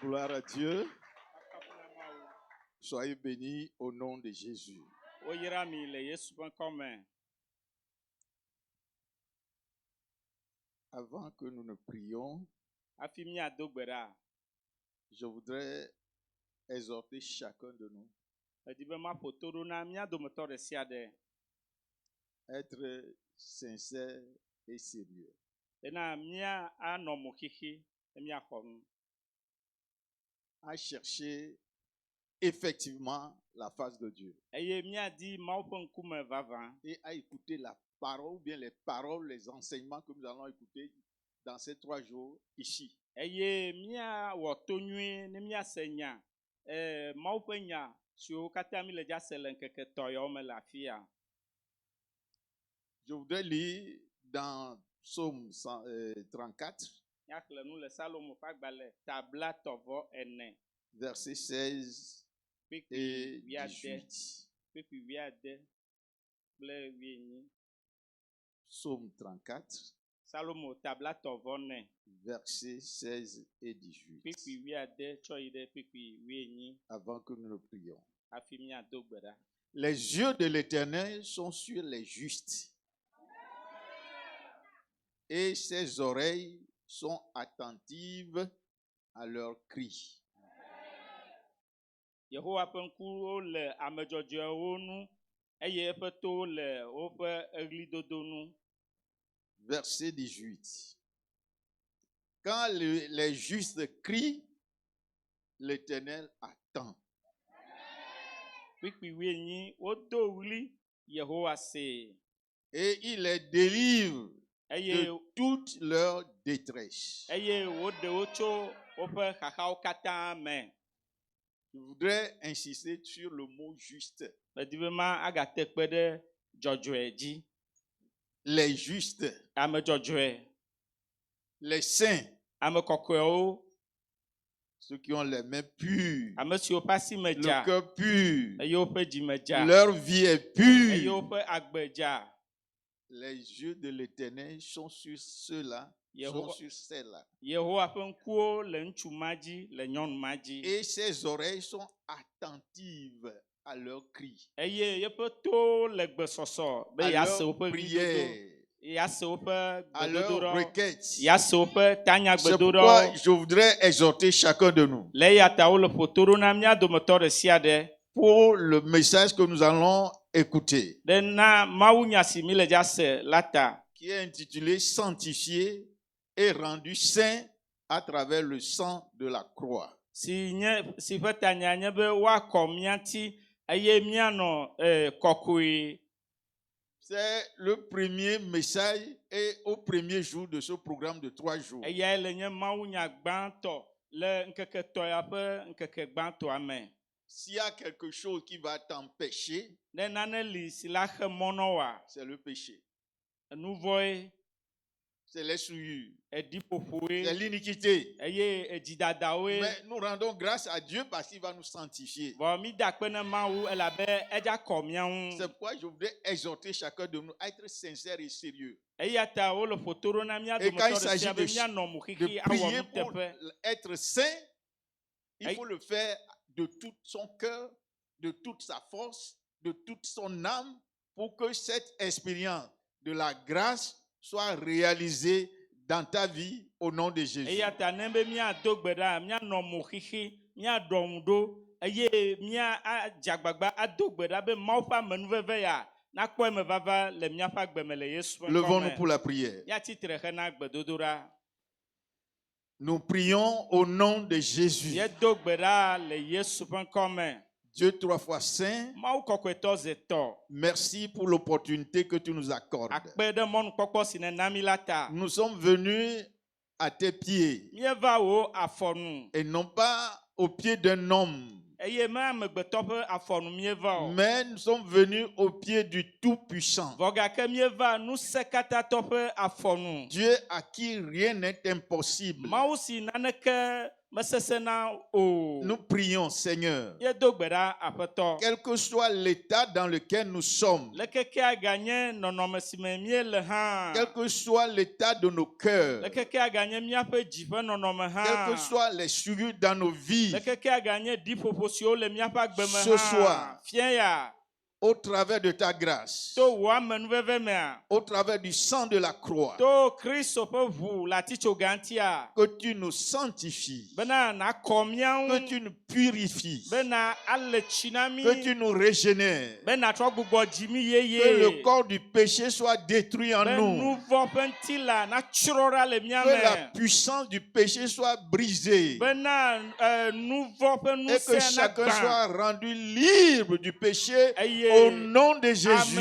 Gloire à Dieu. Soyez bénis au nom de Jésus. Avant que nous ne prions, je voudrais exhorter chacun de nous à être sincère et sérieux. À chercher effectivement la face de Dieu. Et à écouter la parole, ou bien les paroles, les enseignements que nous allons écouter dans ces 3 jours ici. Je voudrais lire dans Psaume 34, versets 16 et 18. Psaume 34, versets 16 et 18. Avant que nous ne prions. Les yeux de l'Éternel sont sur les justes, et ses oreilles sont attentives à leurs cris. Verset 18. Quand les justes crient, l'Éternel attend. Et il les délivre de toute leur détresse. Je voudrais insister sur le mot juste. Les justes, les saints, ceux qui ont les mains pures, le cœur pur, leur vie est pure. Les yeux de l'Éternel sont sur ceux-là, sont sur celles-là. Et ses oreilles sont attentives à leurs cris, à leurs prières, à leurs requêtes. C'est pourquoi je voudrais exhorter chacun de nous pour le message que nous allons écouter, qui est intitulé « Sanctifié et rendu saint à travers le sang de la croix ». C'est le premier message et au premier jour de ce programme de 3 jours. S'il y a quelque chose qui va t'empêcher, c'est le péché. C'est les souillures, c'est l'iniquité. Mais nous rendons grâce à Dieu parce qu'il va nous sanctifier. C'est pourquoi je voudrais exhorter chacun de nous à être sincère et sérieux. Et quand il s'agit de prier pour être saint, il faut le faire de tout son cœur, de toute sa force, de toute son âme, pour que cette expérience de la grâce soit réalisée dans ta vie au nom de Jésus. Levons-nous pour la prière. Nous prions au nom de Jésus. Dieu 3 fois saint, merci pour l'opportunité que tu nous accordes. Nous sommes venus à tes pieds et non pas aux pieds d'un homme. Mais nous sommes venus au pied du Tout-Puissant. Dieu à qui rien n'est impossible. Nous prions, Seigneur, quel que soit l'état dans lequel nous sommes, quel que soit l'état de nos cœurs, quel que soit les souillures dans nos vies, ce soir, au travers de ta grâce, au travers du sang de la croix, que tu nous sanctifies, que tu nous purifies, que tu nous régénères, que le corps du péché soit détruit en nous, que la puissance du péché soit brisée, et que chacun soit rendu libre du péché au nom de Jésus.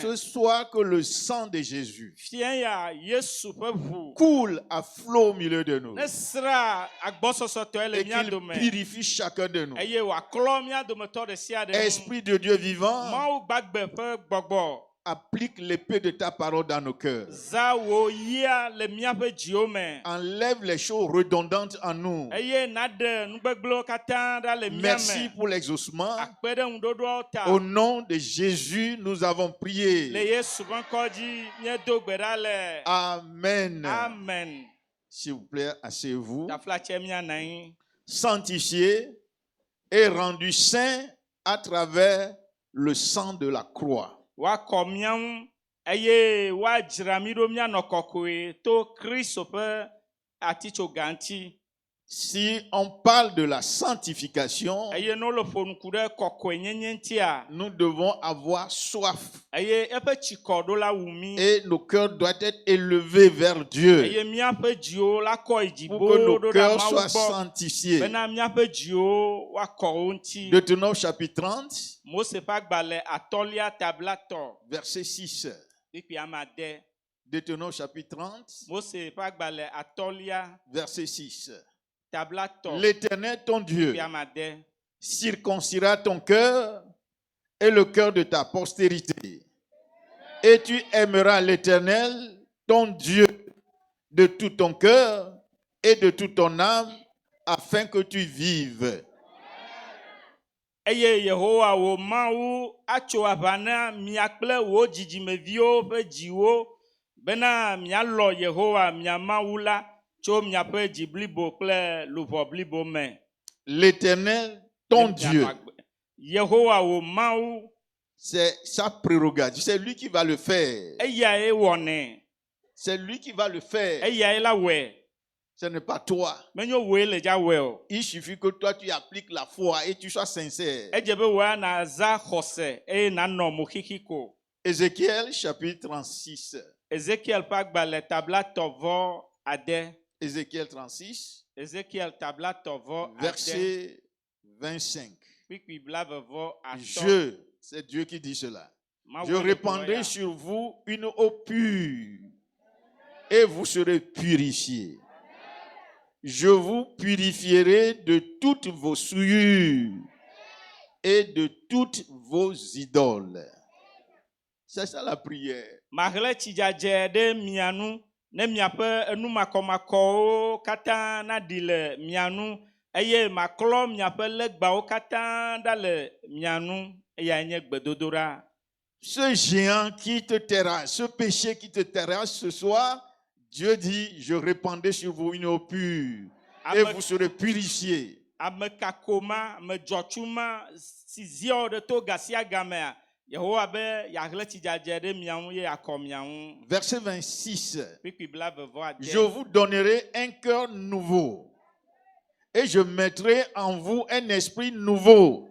Ce soir, que le sang de Jésus coule à flot au milieu de nous et qu'il purifie chacun de nous. Esprit de Dieu vivant, applique l'épée de ta parole dans nos cœurs. Enlève les choses redondantes en nous. Merci pour l'exaucement. Au nom de Jésus, nous avons prié. Amen. Amen. S'il vous plaît, asseyez-vous. Sanctifié et rendu saint à travers le sang de la croix. Si on parle de la sanctification, nous devons avoir soif. Et nos cœurs doivent être élevés vers Dieu pour que nos cœurs soient sanctifiés. Deutéronome chapitre 30, verset 6. Deutéronome chapitre 30, verset 6. L'Éternel, ton Dieu, circoncira ton cœur et le cœur de ta postérité. Et tu aimeras l'Éternel, ton Dieu, de tout ton cœur et de toute ton âme, afin que tu vives. L'Éternel, ton Dieu, c'est sa prérogative, c'est lui qui va le faire. C'est lui qui va le faire. Ce n'est pas toi. Il suffit que toi tu appliques la foi et tu sois sincère. Ézéchiel chapitre 36. Ézéchiel 36, verset 25. C'est Dieu qui dit cela. Je répandrai sur vous une eau pure et vous serez purifiés. Je vous purifierai de toutes vos souillures et de toutes vos idoles. C'est ça la prière. Ce géant qui te terrasse, ce péché qui te terrasse ce soir, Dieu dit, je répandrai sur vous une eau pure et vous serez purifiés. Verset 26. Je vous donnerai un cœur nouveau et je mettrai en vous un esprit nouveau.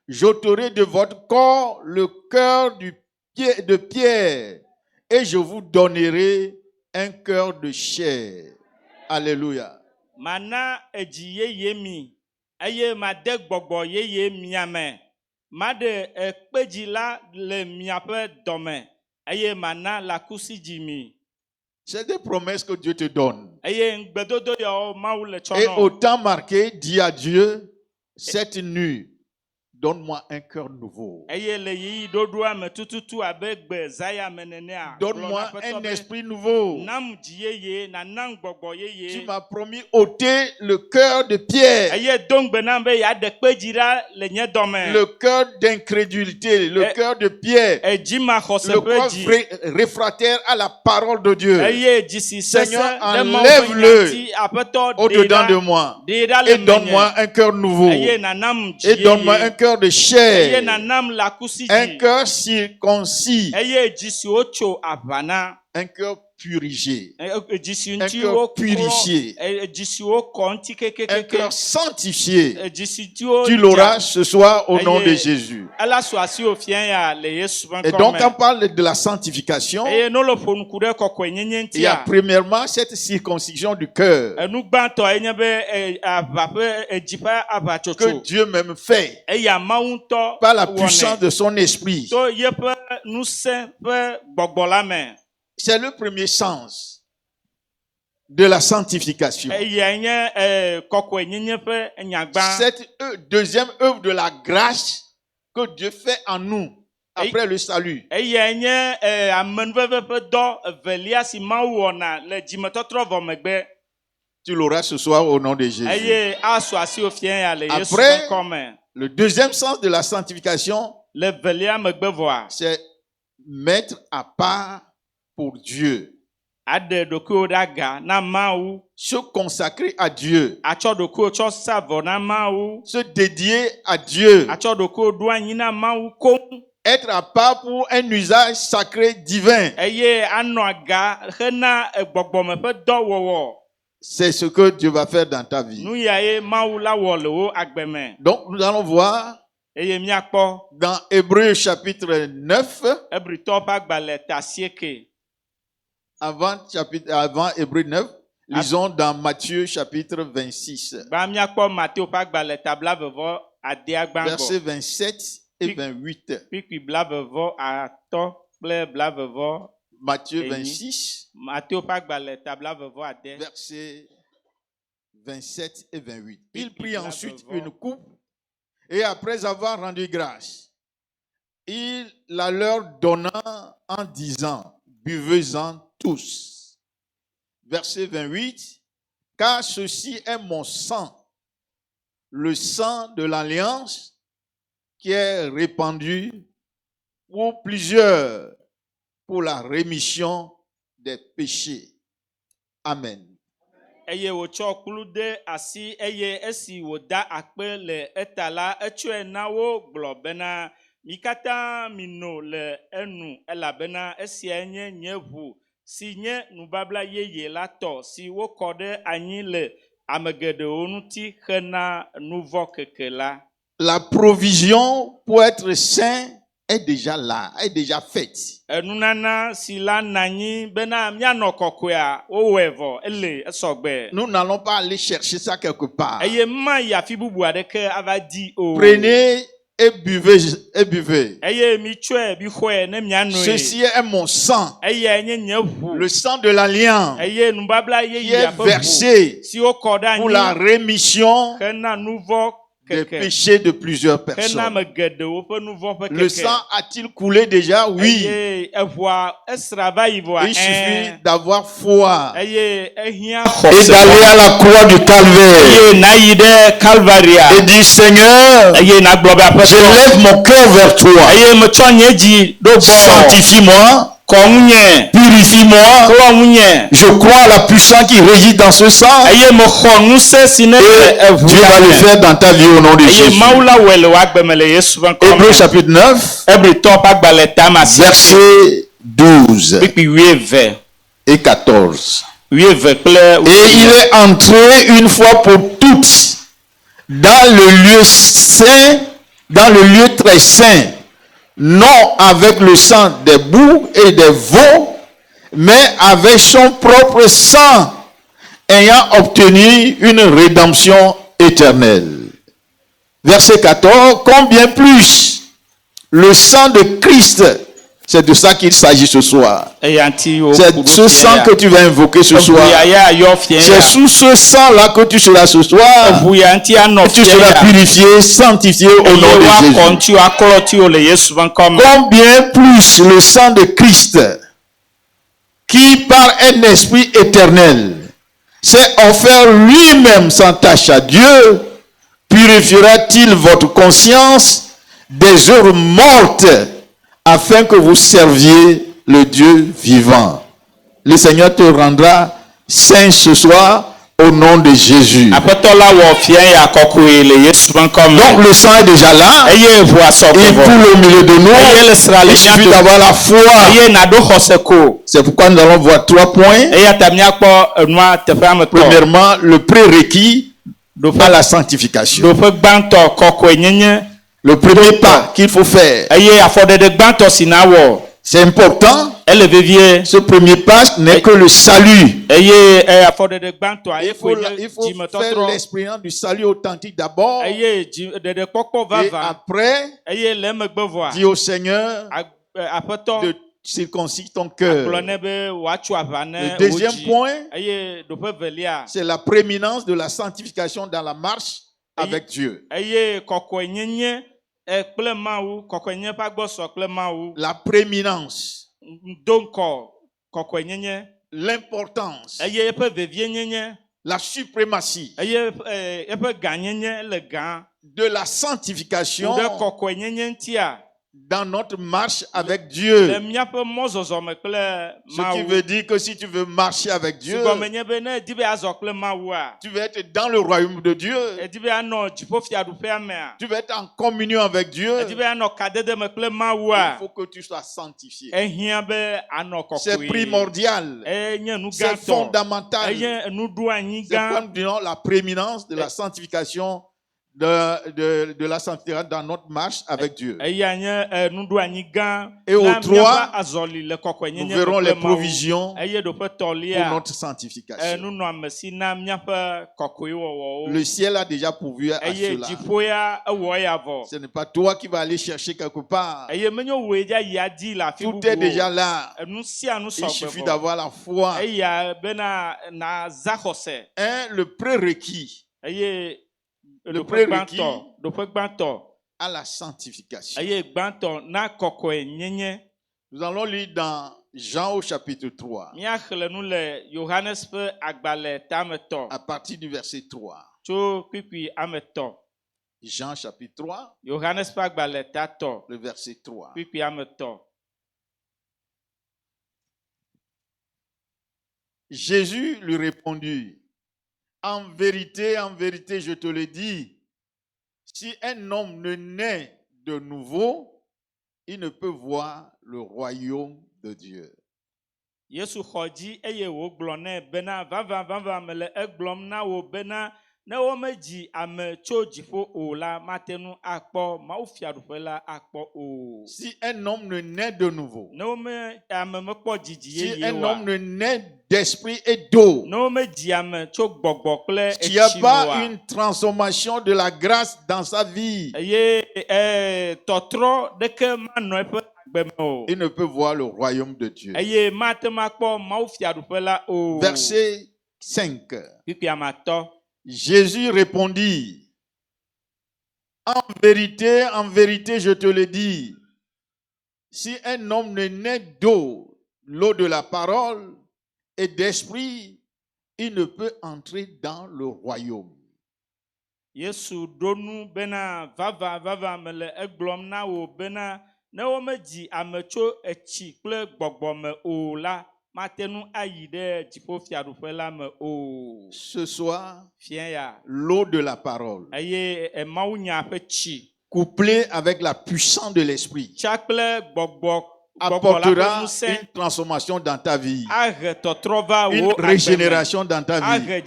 J'ôterai de votre corps le cœur de pierre et je vous donnerai un cœur de chair. Alléluia. Mana ejiye yemi aye made gbogbo yeye miame made ekpejila le miape dome aye mana la kusi jimi. C'est des promesses que Dieu te donne. Et au temps marqué, dis à Dieu, cette nuit, Donne-moi un cœur nouveau. Donne-moi un esprit nouveau. Tu m'as promis ôter le cœur de pierre. Le cœur d'incrédulité, le cœur de pierre. Le cœur réfractaire à la parole de Dieu. Seigneur, enlève-le au-dedans de moi. Et donne-moi un cœur nouveau. Et donne-moi un cœur de chair, un cœur circoncis, un cœur purifié, un cœur purifié, un cœur sanctifié. Tu l'auras ce soir au nom de Jésus. Et donc on parle de la sanctification. Il y a premièrement cette circoncision du cœur que Dieu même fait par la puissance de son esprit. C'est le premier sens de la sanctification. Cette deuxième œuvre de la grâce que Dieu fait en nous après le salut. Tu l'auras ce soir au nom de Jésus. Après, le deuxième sens de la sanctification, c'est mettre à part pour Dieu. Se consacrer à Dieu. Se dédier à Dieu. Être à part pour un usage sacré divin. C'est ce que Dieu va faire dans ta vie. Donc nous allons voir dans Hébreux chapitre 9. Avant Hébreux 9, lisons dans Matthieu chapitre 26. Versets 27 et 28. Matthieu 26, versets 27 et 28. Il prit ensuite une coupe et après avoir rendu grâce, il la leur donna en disant, buvez-en tous. Verset 28. Car ceci est mon sang, le sang de l'alliance qui est répandu pour plusieurs pour la rémission des péchés. Amen. Eye wotsɔ kplu de asi eye esi woda akpe le eta la etsɔe na wo gblɔ bena mi katã mino le enu elabena esia nye nye ʋu si nye nubabla yeye la tɔ si wokɔ ɖe anyi le ame geɖewo ŋuti hena nuvɔ keke la. La provision pour être saint est déjà là, est déjà faite. Nunana si la nanyi bena mianɔ kɔkɔea wowɔe ele esɔgbe. Nous n'allons pas aller chercher ça quelque part. Eye ma yi afi bubu aɖeke ava di o. Prenez et buvez et buvez. Eye mi tsɔe bi xɔe ne mianoe. Ceci est mon sang. Eye nye nye ʋu. Le sang de l'alliance. Eye nubabla qui est versé si wokɔ ɖe anyi pour la rémission hena nuvɔ des péchés de plusieurs personnes. Le sang a-t-il coulé déjà? Oui. Il suffit d'avoir foi et d'aller à la croix du Calvaire et dire, Seigneur, je lève mon cœur vers toi. Sanctifie-moi. Purifie-moi. Je crois à la puissance qui réside dans ce sang. Et tu vas le faire dans ta vie au nom de Jésus. Hébreux chapitre 9, versets 12 et 14. Et il est entré une fois pour toutes dans le lieu saint, dans le lieu très saint. Non avec le sang des boucs et des veaux, mais avec son propre sang, ayant obtenu une rédemption éternelle. Verset 14, combien plus le sang de Christ C'est de ça qu'il s'agit ce soir. C'est ce sang que tu vas invoquer ce soir. C'est sous ce sang-là que tu seras ce soir. Et tu seras purifié, sanctifié au nom de Jésus. Combien plus le sang de Christ, qui par un esprit éternel s'est offert lui-même sans tache à Dieu, purifiera-t-il votre conscience des œuvres mortes, afin que vous serviez le Dieu vivant. Le Seigneur te rendra saint ce soir au nom de Jésus. Donc le sang est déjà là. Il coule au milieu de nous. Il suffit d'avoir la foi. C'est pourquoi nous allons voir 3 points. Premièrement, le prérequis à la sanctification. Le premier pas qu'il faut faire. C'est important. Ce premier pas n'est que le salut. Il faut faire l'expérience du salut authentique d'abord. Et après, dis au Seigneur de circoncire ton cœur. Le deuxième point, c'est la prééminence de la sanctification dans la marche avec Dieu. La prééminence, l'importance, la suprématie de la sanctification dans notre marche avec Dieu. Ce qui veut dire que si tu veux marcher avec Dieu, tu veux être dans le royaume de Dieu, tu veux être en communion avec Dieu, il faut que tu sois sanctifié. C'est primordial, c'est fondamental. C'est comme disons la prééminence de la sanctification de la sanctification dans notre marche avec Dieu. Et au 3, nous verrons les provisions pour notre sanctification. Le ciel a déjà pourvu à cela. Ce n'est pas toi qui vas aller chercher quelque part. Tout est déjà là. Il suffit d'avoir la foi. Le prérequis. Le prérequis à la sanctification. Nous allons lire dans Jean au chapitre 3. À partir du verset 3. Jean chapitre 3. Le verset 3. Jésus lui répondit: en vérité, je te le dis, si un homme ne naît de nouveau, il ne peut voir le royaume de Dieu. Si un homme ne naît de nouveau, si un homme ne naît d'esprit et d'eau, il n'y a pas une transformation de la grâce dans sa vie, il ne peut voir le royaume de Dieu. Verset 5. Jésus répondit: en vérité, je te le dis, si un homme ne naît d'eau, l'eau de la parole, et d'esprit, il ne peut entrer dans le royaume. Ce soir, l'eau de la parole, couplée avec la puissance de l'esprit, apportera une transformation dans ta vie, une régénération dans ta vie, et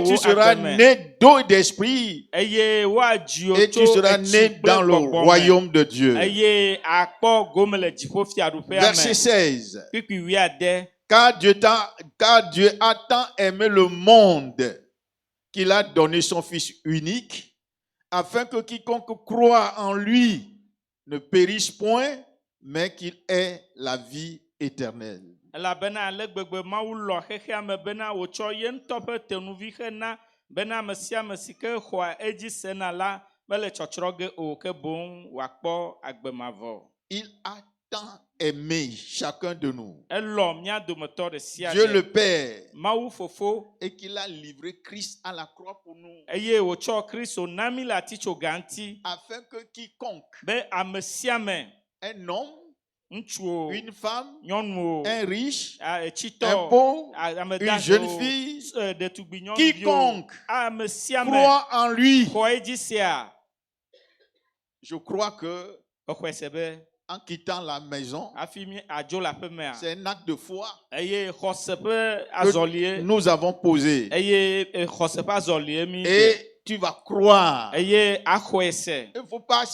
tu seras né d'eau et d'esprit, et tu seras né dans le royaume de Dieu. Verset 16. Car Dieu a tant aimé le monde qu'il a donné son Fils unique, afin que quiconque croit en lui ne périsse point, mais qu'il ait la vie éternelle. Il a tant aimé chacun de nous, Dieu le Père, et qu'il a livré Christ à la croix pour nous, afin que quiconque, un homme, une femme, un riche, un pauvre, une jeune fille, quiconque croit en lui. Je crois que en quittant la maison, c'est un acte de foi que nous avons posé. Et tu vas croire. Il ne faut pas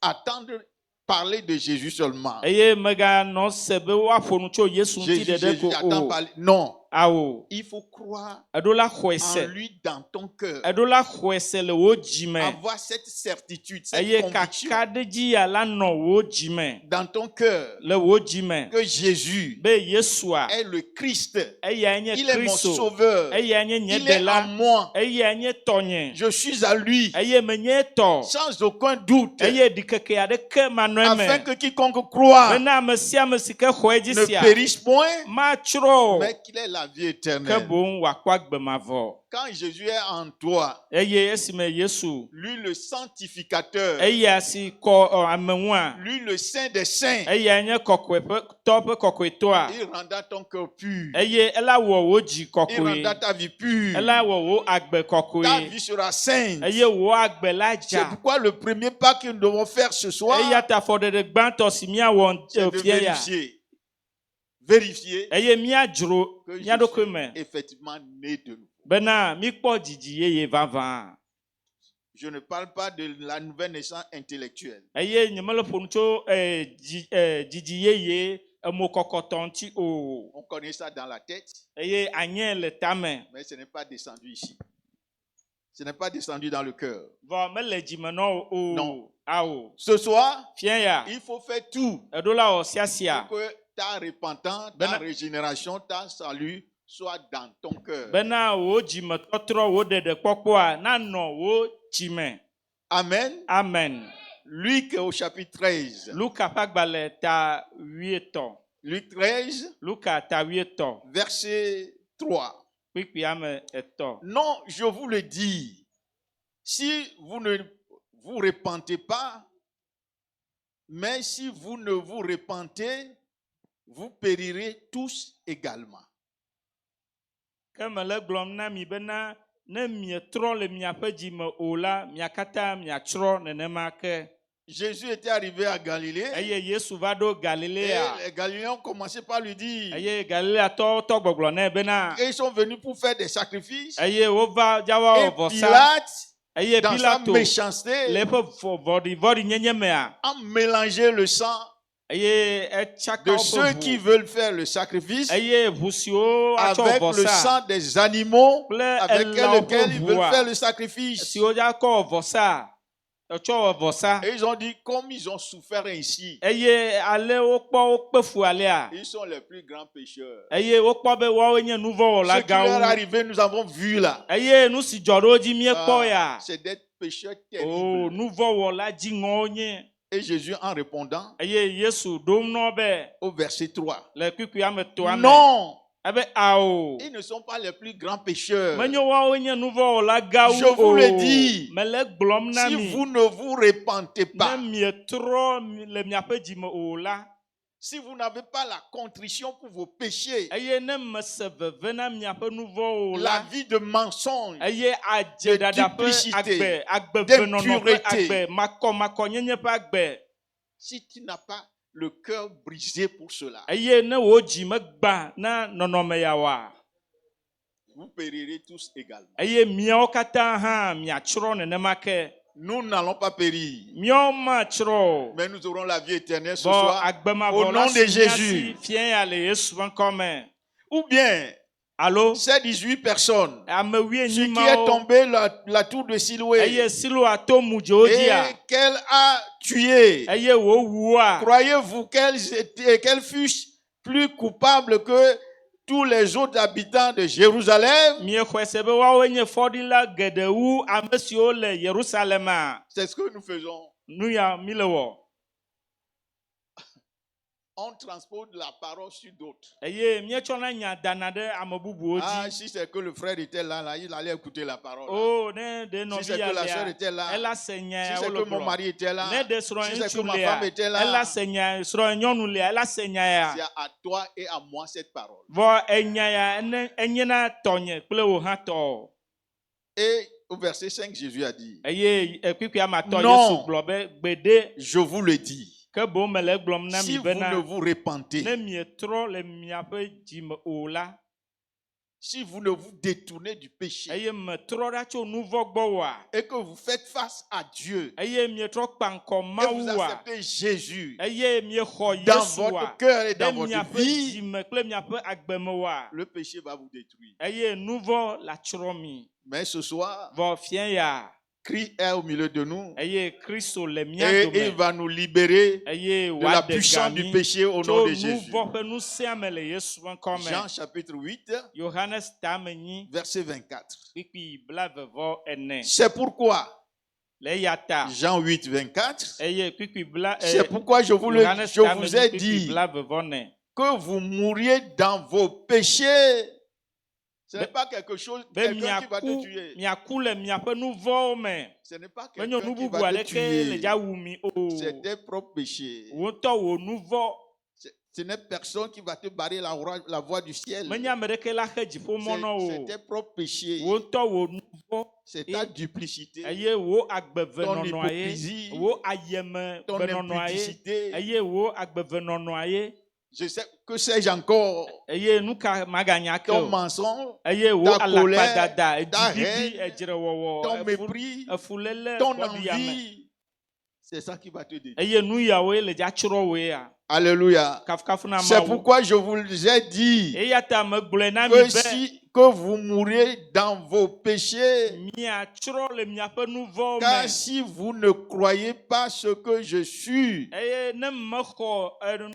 attendre parler de Jésus seulement. Jésus, attends parler. Non. Il faut croire en lui dans ton cœur. Avoir cette certitude, cette conviction dans ton cœur que Jésus est le Christ. Il est mon sauveur. Il est en moi. Je suis à lui sans aucun doute. Afin que quiconque croit ne périsse point, mais qu'il ait la vie éternelle. Quand Jésus est en toi, lui le sanctificateur, lui le saint des saints, il rendra ton cœur pur, il rendra ta vie pure, ta vie sera sainte. C'est pourquoi le premier pas que nous devons faire ce soir, c'est de vérifier que Jésus est effectivement né de nous. Je ne parle pas de la nouvelle naissance intellectuelle. On connaît ça dans la tête, mais ce n'est pas descendu ici. Ce n'est pas descendu dans le cœur. Non. Ce soir, il faut faire tout pour que ta repentance, ta régénération, ta salut soit dans ton cœur. Amen. Amen. Luc au chapitre 13. Luc 13, verset 3. Non, je vous le dis, si vous ne vous repentez pas, mais si vous ne vous repentez, vous périrez tous également. Jésus était arrivé à Galilée et les Galiléens ont commencé par lui dire, et ils sont venus pour faire des sacrifices, et Pilate, dans sa méchanceté, a mélangé le sang de ceux qui veulent faire le sacrifice avec le sang des animaux avec lesquels ils veulent faire le sacrifice. Et ils ont dit, comme ils ont souffert ainsi, ils sont les plus grands pécheurs. Ce qui leur est arrivé, nous avons vu là. C'est d'être pécheurs terribles. Et Jésus, en répondant, au verset 3, non, ils ne sont pas les plus grands pécheurs. Je vous le dis, si vous ne vous repentez pas, si vous n'avez pas la contrition pour vos péchés, la vie de mensonge, de duplicité, d'impureté, si tu n'as pas le cœur brisé pour cela, vous périrez tous également. Nous n'allons pas périr, mais nous aurons la vie éternelle ce soir au nom de Jésus. Ou bien, Allô? Ces 18 personnes, Ame sur 18 qui est tombée la tour de Siloué eye Silo ato mu Jodia. et qu'elle a tué, Eye wo wua. croyez-vous qu'elles fussent plus coupables que tous les autres habitants de Jérusalem? Mie khwese be wawo nye fodila gedewu ame siwo le Yerusalem a. C'est ce que nous faisons. Nu ya mi le wo. On transpose la parole sur d'autres. Eye mie tsɔna nya dana ɖe ame bubuwo Ah, dzi. si c'est que le frère était là, il allait écouter la parole. Oh, ne de Si nɔvi c'est que la sœur ya était là, ela se nya si ya c'est wo le que mon gblɔ. mari était là, Ne de srɔ̃ si c'est que ŋutsu ma lia femme était là, ela se nya srɔ̃ nyɔnu lia ela se nya ya. c'est à toi et à moi cette parole. Vɔ enya ya enye na tɔnye kple wo hã tɔ. Et au verset 5, Jésus a dit, Eye ekpikpea ma tɔ Non. Yesu gblɔ be gbede je vous le dis, ke boŋ mele egblɔm na si mi vous bena ne vous repentez, ne mietrɔ le miaƒe dzime o la si vous ne vous détournez du péché eye metrɔ ɖa tso nu vɔ gbɔ oa et que vous faites face à Dieu eye mietrɔ kpa ŋkɔ et vous Mawu oa acceptez Jésus eye miexɔ dans Yesua votre cœur et dans ɖe votre miaƒe vie, dzime kple miaƒe agbeme oa le péché va vous détruire. eye nu vɔ la tsrɔ̃ mi Mais ce soir, vɔ fia ya Christ est au milieu de nous eye Kristo le mia et il dome va nous libérer eye de la woaɖe puissance du gami péché au nom tso de nu Jésus. vɔ ƒe ŋusẽ me le Yesu ƒe ŋkɔ Jean me. chapitre 8, Yohanes tame nyi verset 24. kpikpi blavevɔ ene C'est pourquoi, le eya ta Jean 8, 24, eye kpikpi c'est pourquoi je vous ai dit blavevɔ ne que vous mouriez dans vos péchés. Ce n'est pas quelque chose, be quelqu'un qui va te tuer. miaku le miaƒe nu vɔwo me Ce n'est pas menyo quelqu'un nu qui bubu va te aɖeke le tuer. dza wu mi o C'est tes propres péchés. wò ŋutɔ wò nu vɔ Ce n'est personne qui va te barrer la voie du ciel. menye ame ɖeke la xe dziƒomɔ na C'est o tes propres péchés. wò ŋutɔ wò nu vɔ C'est ta duplicité. eye wò Ton agbevenɔnɔa ye hypocrisie. wò ayeme Ton gbenɔnɔa ye impudicité. eye wò agbevenɔnɔa ye Je sais que sais-je encore. eye nu ka maganya ke Ton o mensonge, eye wò ta colère, alakpadada ta edzibibi haine, edzrewɔwɔ ton mépris, efuléle ton gbɔɖuyame envie. C'est ça qui va te détruire. eye nu yawoe le dza tsrɔ̃ woe ya Alléluia. kafukafu na C'est Mawu pourquoi je vous ai dit eya ta megblɔe na mi be que vous mourrez dans vos péchés. miatsrɔ̃ le miaƒe nu vɔwo Car me si vous ne croyez pas ce que je suis, eye ne mexɔ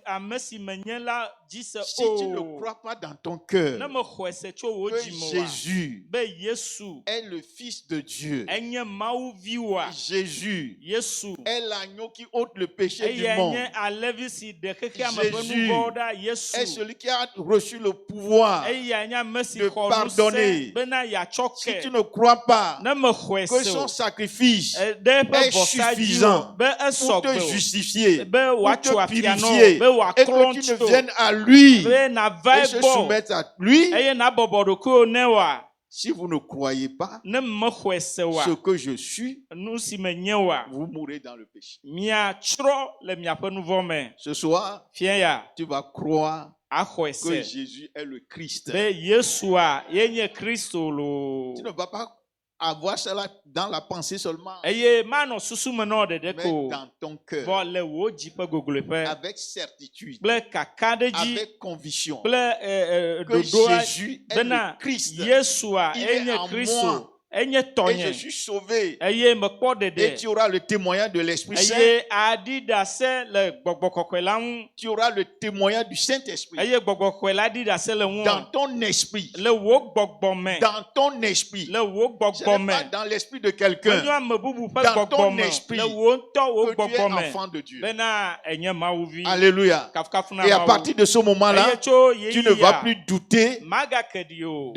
ame si menye la dzi se si tu ne o crois pas dans ton cœur ne mexɔe se tso wò que dzime oa Jésus be Yesu est le Fils de Dieu, enye Mawu vi oa Jésus Yesu est l'agneau qui ôte le péché du eye monde, nye alevi si ɖe xexea me ƒe nu Jésus vɔwo ɖa Yesu est celui qui a reçu le pouvoir. eye nye ame si de xɔ pardonner. nusẽ bena yeatsɔ Si tu ke ne crois pas ne mexɔe que se son o sacrifice ɖe eƒe est vɔsa dzi o suffisant be pour esɔ te gbe o justifier, be pour wòatso te afia nɔ purifier, be et wòaklɔ que tu ne ŋuti viennes à lui be nava et se egbɔ soumettre à lui, eye nabɔbɔ ɖokuiwo ne oa si vous ne croyez pas ne mexɔe se oa ce que je suis, nu si menye oa vous mourrez dans le péché. miatsrɔ̃ le miaƒe nu vɔ me Ce soir, fia ya tu vas croire axɔe que se Jésus est le Christ. be Yesua yenye Kristo loo Tu ne vas pas avoir cela dans la pensée seulement, eye manɔ susu me nɔ ɖeɖe mais ko dans ton cœur, vɔ le wò dzi ƒe gogloƒe avec certitude, kple kaka ɖe dzi avec conviction, kple que ɖoɖoa Jésus est bena le Christ. Yesua Il est enye en Kristo moi. enye Et je tɔnye suis sauvé. eye mekpɔ Et ɖeɖe tu auras le témoignage de l'Esprit Saint. eye aɖi ɖase le gbɔgbɔ kɔkɔe la ŋu Tu auras le témoignage du Saint-Esprit. eye gbɔgbɔ kɔkɔe la ɖi ɖase le ŋu Dans ton esprit. le wò gbɔgbɔ me Dans ton esprit. le wò Ce gbɔgbɔ n'est me pas dans l'esprit de menyo quelqu'un ame bubu ƒe Dans gbɔgbɔ ton me esprit le wò ŋutɔ wò que tu es gbɔgbɔ me enfant de Dieu. bena enye Mawu vi Alléluia. kafukafu na Et à Mawu partir de ce moment-là, eye tso tu ne vas yeyia plus douter magake ɖi o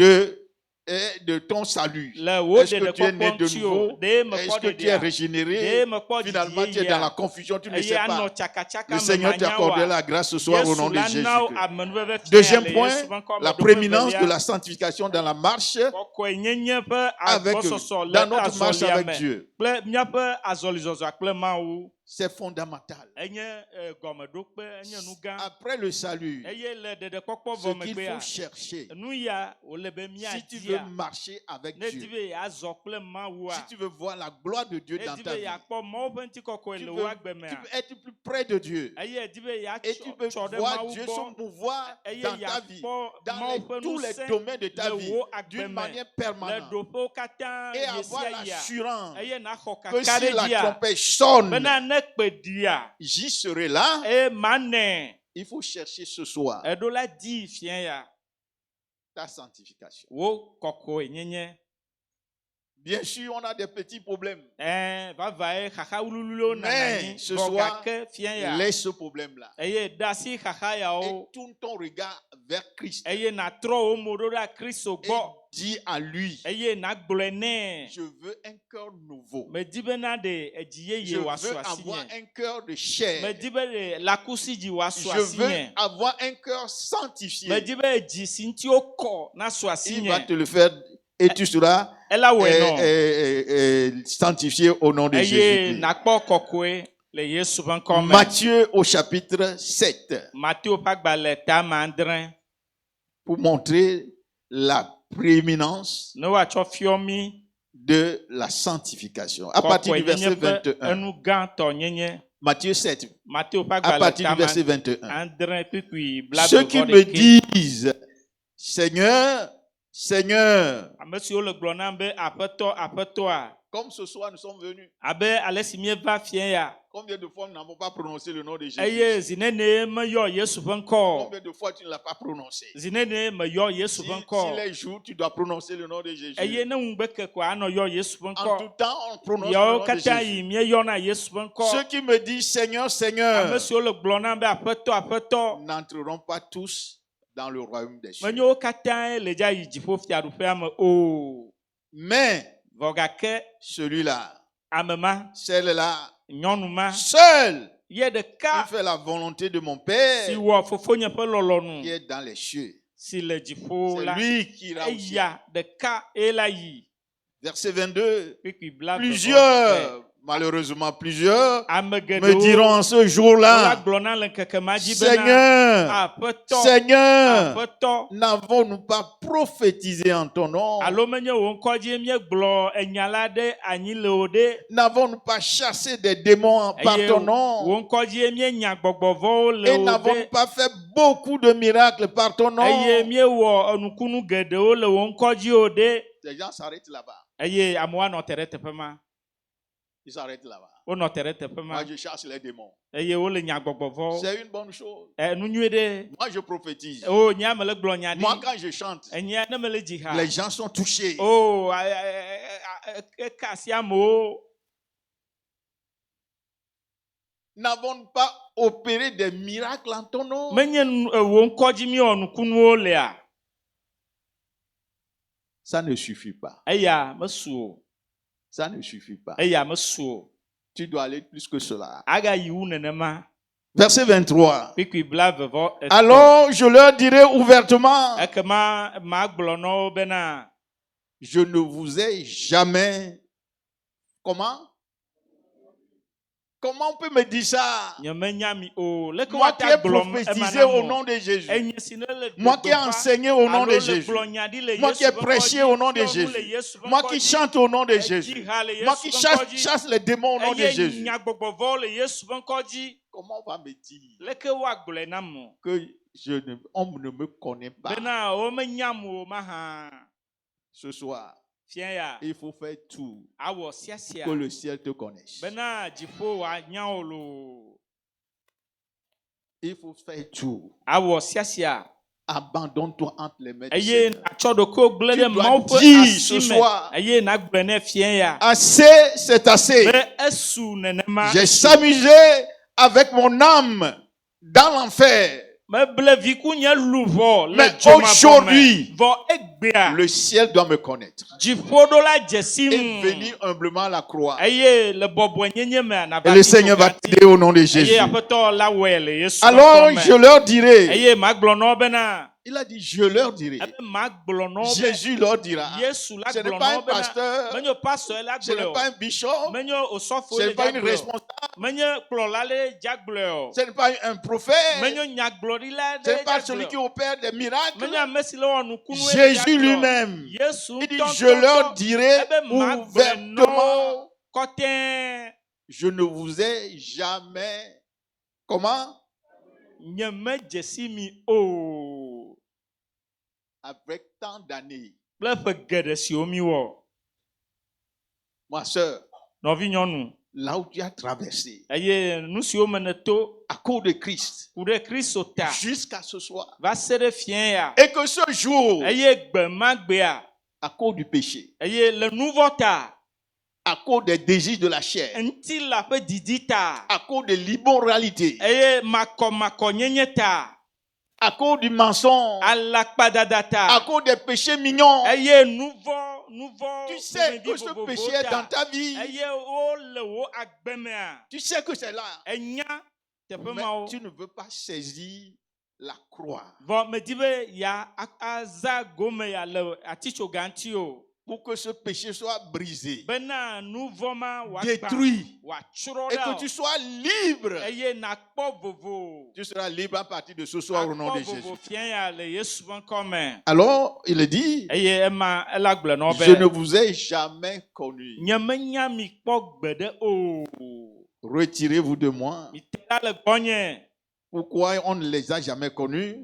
de ton salut. le wò Est-ce que ɖeɖe tu es né kpɔkpɔ de ŋuti o nouveau? ɖe Est-ce mekpɔ que tu es ɖeɖia régénéré? ɖe mekpɔ Finalement, tu es dans la confusion, tu ne sais eye anɔ pas. tsakatsaka Le me Seigneur t'a accordé manyawoa la grâce ce soir au nom Yesu de la nawo Jésus-Christ. amenuveve fia Deuxième le point, Yesu ƒe ŋkɔ me la ɖo ƒe prééminence velia. de la sanctification dans la marche Kɔkɔenyenye ƒe avec agbɔsɔsɔ le dans notre marche azɔlia avec me Dieu. kple míaƒe azɔlizɔzɔa kple Mawu. C'est fondamental. Après le salut, ce qu'il faut chercher, si tu veux marcher avec Dieu, si tu veux voir la gloire de Dieu dans ta vie, tu veux être plus près de Dieu, et tu veux voir Dieu son pouvoir dans ta vie, dans tous les domaines de ta vie, d'une manière permanente, et avoir l'assurance que si la trompette sonne, j'y serai là. Il faut chercher ce soir ta sanctification. Bien sûr, on a des petits problèmes. Mais ce soir, laisse ce problème-là. Et tourne ton regard vers Christ. Et dis à lui, je veux un cœur nouveau. Je veux avoir un cœur de chair. Je veux avoir un cœur sanctifié. Il va te le faire. Et tu seras sanctifié au nom de Jésus. Matthieu au chapitre 7. Pour montrer la prééminence de la sanctification. À partir du verset 21. Matthieu 7. À partir du verset 21. Ceux qui me disent, Seigneur, Seigneur, comme ce soir nous sommes venus, combien de fois nous n'avons pas prononcé le nom de Jésus? Combien de fois tu ne l'as pas prononcé? Si les jours tu dois prononcer le nom de Jésus. En tout temps on prononce le nom de Jésus. Ceux qui me disent Seigneur, Seigneur, n'entreront pas tous dans le royaume des cieux. Mais celui-là, celle-là, seul, il fait la volonté de mon Père qui est dans les cieux. C'est lui qui ira au ciel. Verset 22. Malheureusement, plusieurs me diront en ce jour-là, Seigneur, Seigneur, n'avons-nous pas prophétisé en ton nom? N'avons-nous pas chassé des démons par ton nom? Et n'avons-nous pas fait beaucoup de miracles par ton nom? Les gens s'arrêtent là-bas. Ils s'arrêtent là-bas. Moi, je chasse les démons. C'est une bonne chose. Moi, je prophétise. Moi, quand je chante, les gens sont touchés. N'avons-nous pas opéré des miracles en ton nom? Ça ne suffit pas. Ça ne suffit pas. Tu dois aller plus que cela. Verset 23. Alors je leur dirai ouvertement, je ne vous ai jamais... Comment? Comment on peut me dire ça? Moi qui ai prophétisé au nom de Jésus. Moi qui ai enseigné au nom de Jésus. Moi qui ai prêché au nom de Jésus. Moi qui chante au nom de Jésus. Moi qui chasse les démons au nom de Jésus. Comment on va me dire que on ne me connaît pas? Ce soir, il faut faire tout que le ciel te connaisse. Il faut faire tout. Abandonne-toi entre les mains du Seigneur. Tu dois dire ce soir, assez, c'est assez. J'ai s'amusé avec mon âme dans l'enfer. Mais aujourd'hui, le ciel doit me connaître et venir humblement à la croix. Et le Seigneur va t'aider au nom de Jésus. Alors je leur dirai, Il a dit, je leur dirai. Jésus leur dira. Ce n'est pas un pasteur, ce n'est pas un bishop, ce n'est pas une responsable, ce n'est pas un prophète, ce n'est pas celui qui opère des miracles. Jésus lui-même, il dit, je leur dirai ouvertement, je ne vous ai jamais, comment? Avec tant d'années. Ma soeur, là où tu as traversé, à cause de Christ, jusqu'à ce soir, et que ce jour, à cause du péché, à cause des désirs de la chair, à cause de l'immoralité, à cause du mensonge, à cause des péchés mignons, tu sais que ce péché est dans ta vie, tu sais que c'est là, mais tu ne veux pas saisir la croix pour que ce péché soit brisé, détruit, et que tu sois libre. Tu seras libre à partir de ce soir au nom de Jésus. Alors, il dit, je ne vous ai jamais connu. Retirez-vous de moi. Pourquoi on ne les a jamais connus?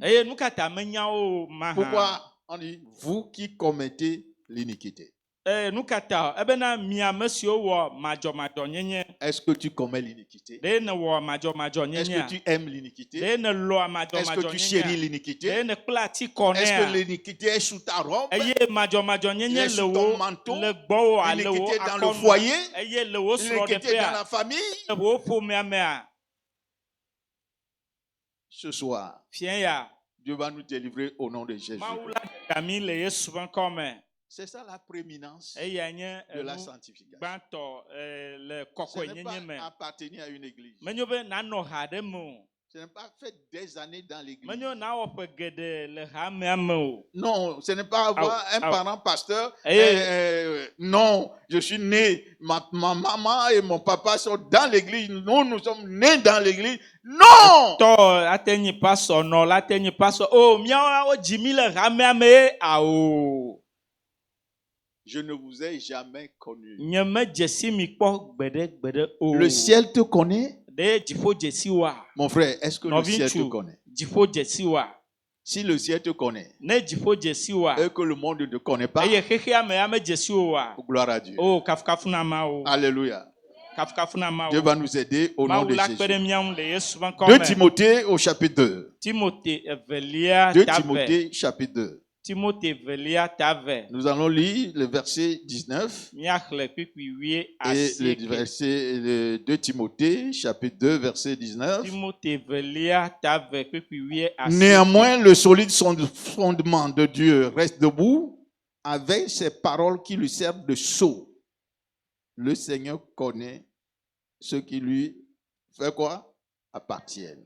Pourquoi on dit, vous qui commettez l'iniquité? Est-ce que tu commets l'iniquité? Est-ce que tu aimes l'iniquité? Est-ce que tu chéris l'iniquité? Est-ce que l'iniquité est sous ta robe? Elle est sous ton manteau? L'iniquité dans le foyer? L'iniquité dans la famille? Ce soir, Dieu va nous délivrer au nom de Jésus. C'est ça la prééminence de la sanctification. Ce n'est pas appartenir à une église. Ce n'est pas faire des années dans l'église. Non, ce n'est pas avoir un parent pasteur. Non, je suis né, ma maman et mon papa sont dans l'église. Nous sommes nés dans l'église. Non! Je ne vous ai jamais connu. Le ciel te connaît? Mon frère, est-ce que le ciel te connaît? Si le ciel te connaît et que le monde ne te connaît pas, gloire à Dieu. Alléluia. Dieu va nous aider au nom de Jésus. 2 Timothée au chapitre 2. 2 Timothée chapitre 2. Nous allons lire le verset 19 et le verset 2 Timothée, chapitre 2, verset 19. Néanmoins, le solide fondement de Dieu reste debout avec ses paroles qui lui servent de sceau. Le Seigneur connaît ceux qui lui fait quoi? Appartiennent.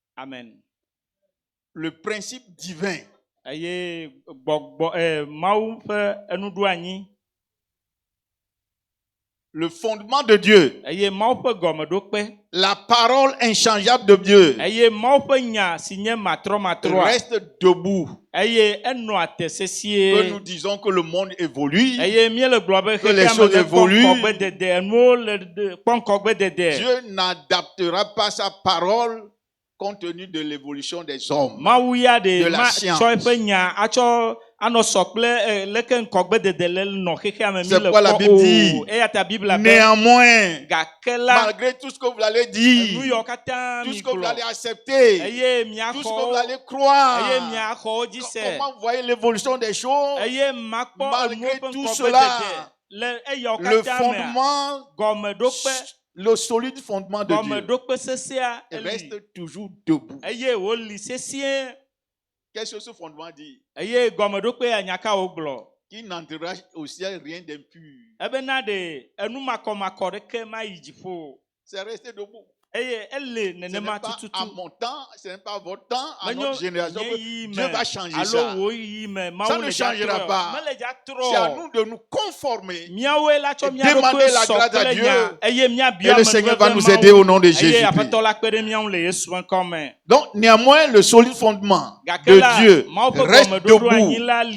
Amen. Le principe divin. Le fondement de Dieu. La parole inchangeable de Dieu. Reste debout. Que nous disons que le monde évolue. Que les choses évoluent. Dieu n'adaptera pas sa parole compte tenu de l'évolution des hommes, de la science. C'est pourquoi la Bible dit, néanmoins, malgré tout ce que vous allez dire, tout ce que vous allez accepter, tout ce que vous allez croire, comment vous voyez l'évolution des choses, malgré tout cela, le fondement, le solide fondement de Dieu reste toujours debout. Qu'est-ce que ce fondement dit? qui n'entrera au ciel rien d'impur. C'est rester debout. Ce n'est pas à mon temps, ce n'est pas à votre temps, à notre génération que Dieu va changer ça. Ça ne changera pas. C'est à nous de nous conformer et demander la grâce à Dieu. Et le Seigneur va nous aider au nom de Jésus-Christ. Donc, néanmoins, le solide fondement de Dieu reste debout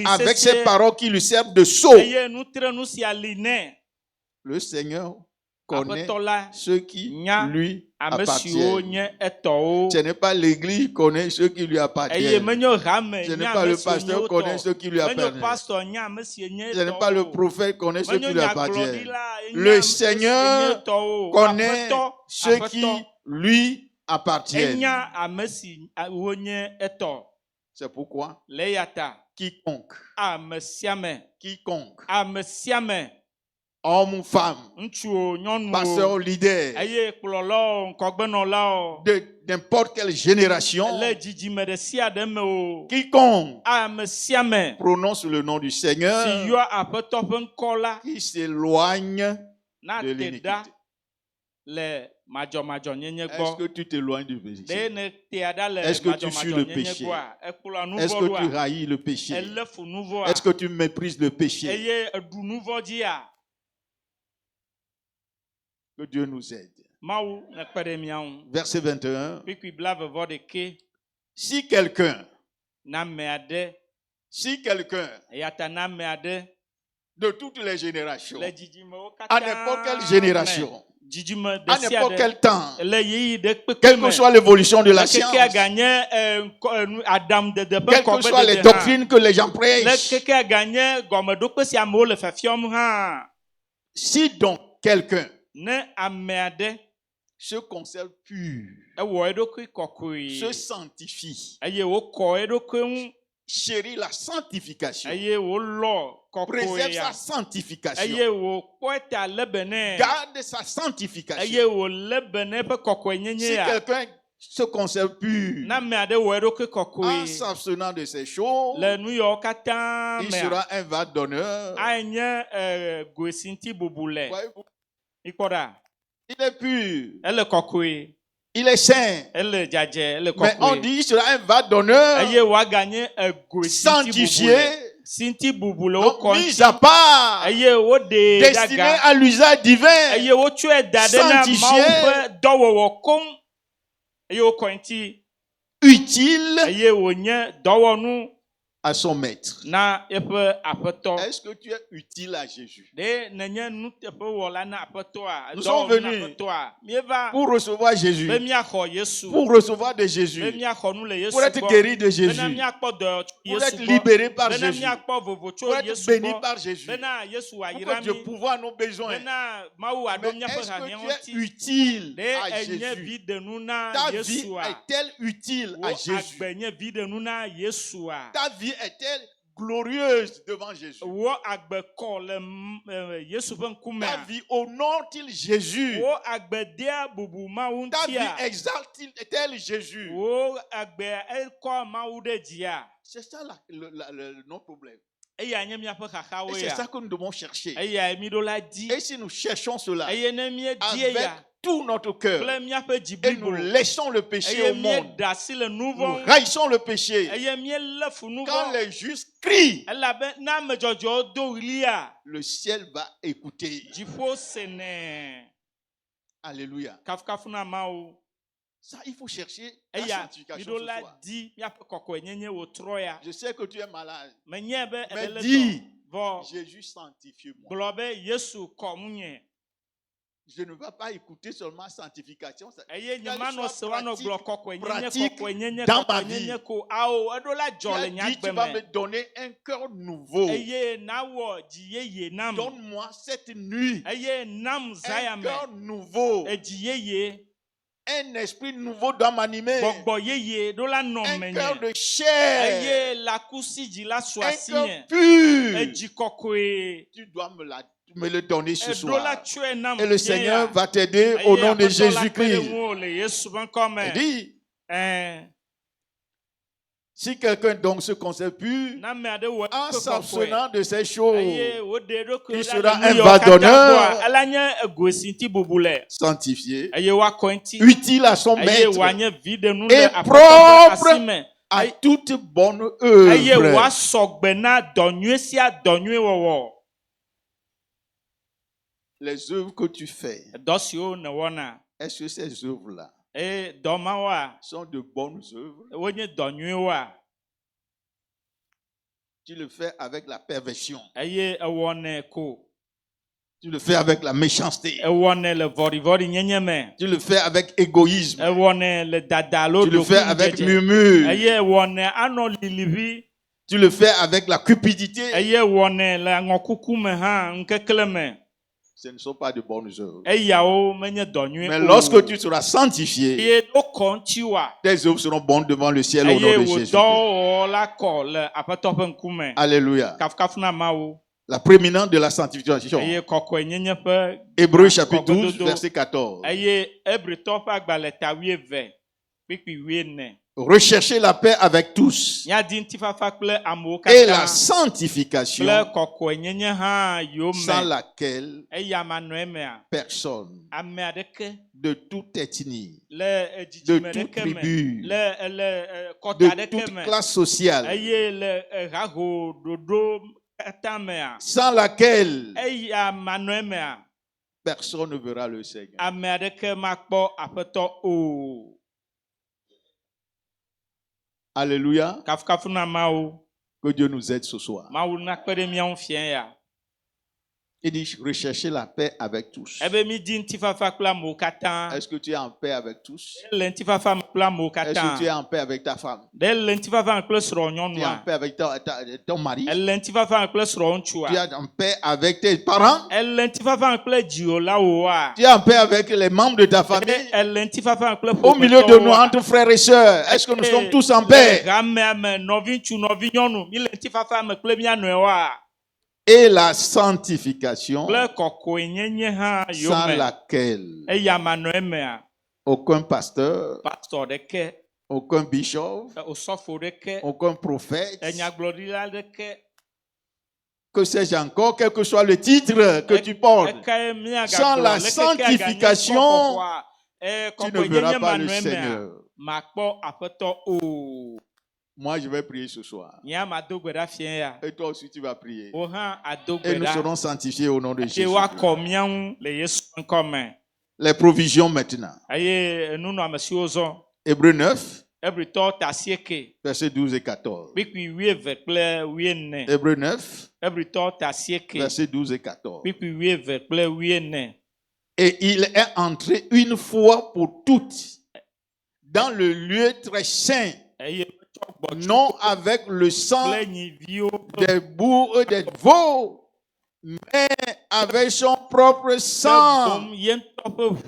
avec ses paroles qui lui servent de sceau. Le Seigneur connaît ceux qui lui appartiennent. Ce n'est pas l'église qui connaît ceux qui lui appartiennent. Ce n'est pas le pasteur qui connaît ceux qui lui appartiennent. Ce n'est pas le prophète qui connaît ceux qui lui appartiennent. Le Seigneur connaît ceux qui lui appartiennent. C'est pourquoi quiconque, homme ou femme, pasteur ou leader, de n'importe quelle génération, quiconque prononce le nom du Seigneur, qui s'éloigne de l'iniquité. Est-ce que tu t'éloignes du péché? Est-ce que tu fuis le péché? Est-ce que tu haïs le péché? Est-ce que tu méprises le péché? Que Dieu nous aide. Verset 21. Si quelqu'un de toutes les générations, à n'importe quelle génération, à n'importe quel temps, quelle que soit l'évolution de la science, quelles que soient les doctrines que les gens prêchent, si donc quelqu'un se conserve pur, se sanctifie, chérit la sanctification, préserve sa sanctification, garde sa sanctification. Si quelqu'un se conserve pur en s'abstenant de ces choses, il sera un va d'honneur. Il est pur. Il est saint. Mais on dit qu'il sera un va d'honneur sanctifié, donc mis à part, destiné à l'usage divin, sanctifié, utile à son maître. Est-ce que tu es utile à Jésus? Nous sommes venus pour recevoir Jésus, pour recevoir de Jésus, pour être guéri de Jésus, pour être libéré par Jésus, pour être béni par Jésus, pour que Dieu pourvoie nos besoins. Mais est-ce que tu es utile à Jésus? Ta vie est-elle utile à Jésus? Ta vie est-elle glorieuse devant Jésus? Ta vie honore-t-il Jésus? Ta vie exalte-t-elle Jésus? C'est ça notre problème. Et c'est ça que nous devons chercher. Et si nous cherchons cela avec tout notre cœur et nous laissons le péché au monde, nous haïssons le péché, quand les justes crient, le ciel va écouter. Alléluia. Ça, il faut chercher la sanctification ce soir. Je sais que tu es malade, mais dis, Jésus, sanctifie-moi. Je ne vais pas écouter seulement sanctification. Pratique dans ma vie. Tu vas me donner un cœur nouveau. Donne-moi cette nuit un cœur nouveau. Un esprit nouveau doit m'animer. Un cœur de chair. Un cœur pur. Tu dois me le donner ce soir. Et le Seigneur va t'aider au nom de Jésus-Christ. Il dit, Si quelqu'un donc se conserve pur, en s'abstenant de ces choses, il sera un va-donneur, sanctifié, utile à son maître et propre à toute bonne œuvre. Les œuvres que tu fais, est-ce que ces œuvres-là sont de bonnes œuvres? Tu le fais avec la perversion. Tu le fais avec la méchanceté. Tu le fais avec égoïsme. Tu le fais avec murmure. Tu le fais avec la cupidité. Ce ne sont pas de bonnes œuvres. Mais lorsque tu seras sanctifié, tes œuvres seront bonnes devant le ciel au nom de Jésus. Alléluia. La prééminence de la sanctification. Hébreux chapitre 12, verset 14. Recherchez la paix avec tous et la sanctification sans laquelle personne de toute ethnie, de toute tribu, de toute classe sociale, sans laquelle personne ne verra le Seigneur. Alléluia. Que Dieu nous aide ce soir. Il dit rechercher la paix avec tous. Est-ce que tu es en paix avec tous? Est-ce que tu es en paix avec ta femme? Tu es en paix avec ton mari? Tu es en paix avec tes parents? Tu es en paix avec les membres de ta famille? Au milieu de nous, entre frères et sœurs, est-ce que nous sommes tous en paix? Et la sanctification sans laquelle aucun pasteur, aucun bishop, aucun prophète, que sais-je encore, quel que soit le titre que tu portes, sans la sanctification, tu ne verras pas le Seigneur. Moi, je vais prier ce soir. Et toi aussi, tu vas prier. Et nous serons sanctifiés au nom de Jésus. Les provisions maintenant. Hébreux 9, versets 12 et 14. Hébreux 9, versets 12 et 14. Et il est entré une fois pour toutes dans le lieu très saint, non avec le sang des boucs et des veaux, mais avec son propre sang,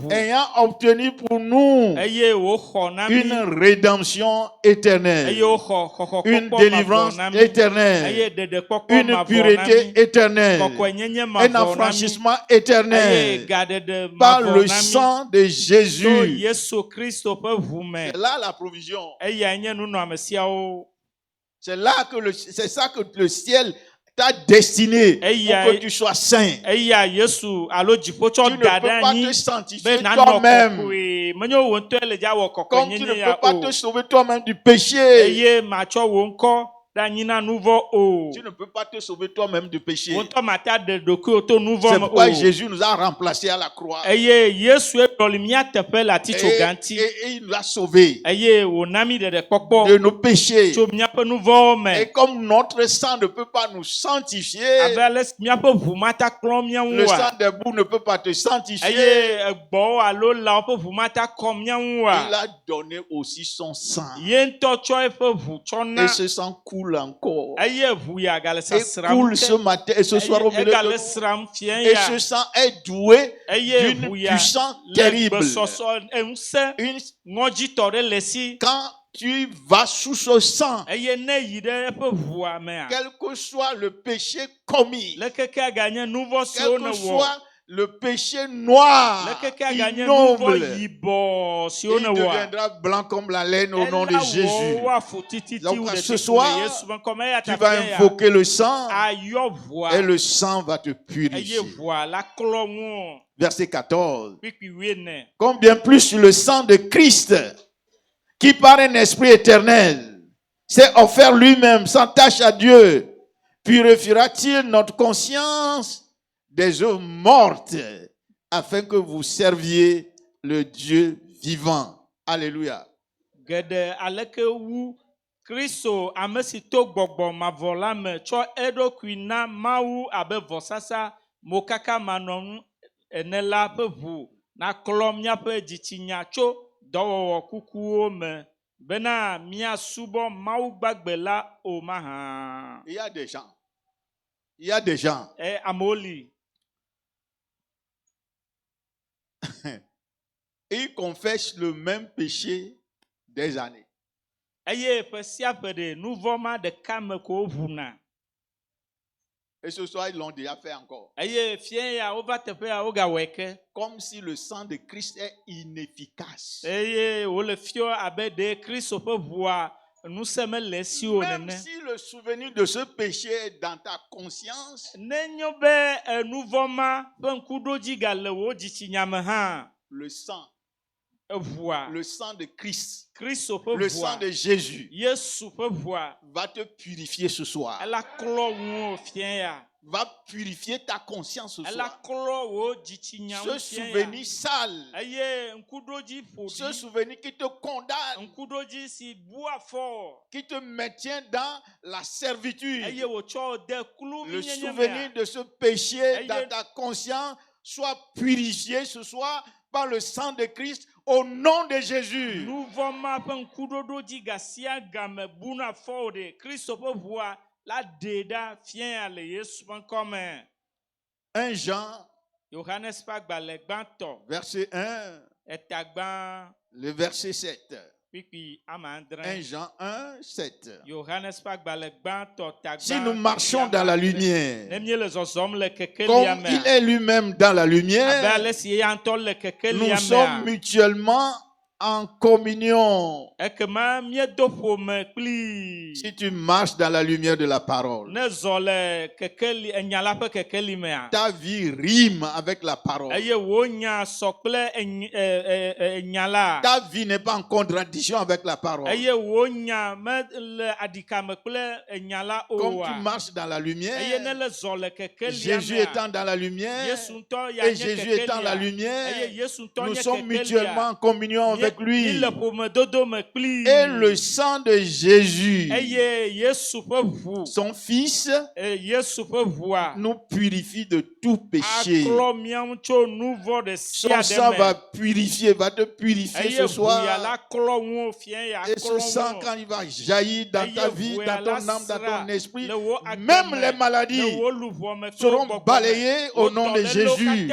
ayant obtenu pour nous une rédemption éternelle, une délivrance éternelle, une pureté éternelle, un affranchissement éternel par le sang de Jésus. C'est là la provision. C'est ça que le ciel t'a destiné pour que tu sois saint. Tu ne peux pas te sanctifier toi-même. Comme tu ne peux pas te sauver toi-même du péché. Tu ne peux pas te sauver toi-même du péché. C'est pourquoi Jésus nous a remplacés à la croix. Et il nous a sauvés de nos péchés. Et comme notre sang ne peut pas nous sanctifier, le sang des boucs ne peut pas te sanctifier, il a donné aussi son sang. Et ce sang coule encore. Et coule ce matin et ce soir au milieu de nous. Et ce sang est doué d'une puissance terrible. Quand tu vas sous ce sang, quel que soit le péché commis, quel que soit le péché noir, ignoble, il deviendra blanc comme la laine au nom de Jésus. Donc ce soir, tu vas invoquer le sang et le sang va te purifier. Verset 14. Combien plus le sang de Christ, qui par un esprit éternel s'est offert lui-même sans tache à Dieu, purifiera-t-il notre conscience des œuvres mortes afin que vous serviez le Dieu vivant. Alléluia. Kristo ame si to gbɔgbɔ mavɔ la me tsɔ eɖokui na Mawu abe vɔsasa mokaka manɔnu ene la ƒe ʋu naklɔ míaƒe dzitsinya tso dɔwɔwɔ kukuwo me bena míasubɔ Mawu gbagbe la o mahã. Il y a des gens. Amewo li. Ils confessent le même péché des années. Et ce soir, ils l'ont déjà fait encore. Comme si le sang de Christ est inefficace. Même si le souvenir de ce péché est dans ta conscience, le sang de Christ, le sang de Jésus va te purifier ce soir. Va purifier ta conscience ce soir. Ce souvenir sale, ce souvenir qui te condamne, qui te maintient dans la servitude, le souvenir de ce péché dans ta conscience soit purifié ce soir par le sang de Christ au nom de Jésus. 1 Jean, verset 1, le verset 7. 1 Jean 1, 7. Si nous marchons dans la lumière, comme il est lui-même dans la lumière, nous sommes mutuellement en communion. Si tu marches dans la lumière de la parole, ta vie rime avec la parole. Ta vie n'est pas en contradiction avec la parole. Comme tu marches dans la lumière, Jésus étant dans la lumière et Jésus étant la lumière, nous sommes mutuellement en communion avec lui. Et le sang de Jésus, son Fils, nous purifie de tout péché. Son sang va te purifier ce soir. Et ce sang, quand il va jaillir dans ta vie, dans ton âme, dans ton esprit, même les maladies seront balayées au nom de Jésus.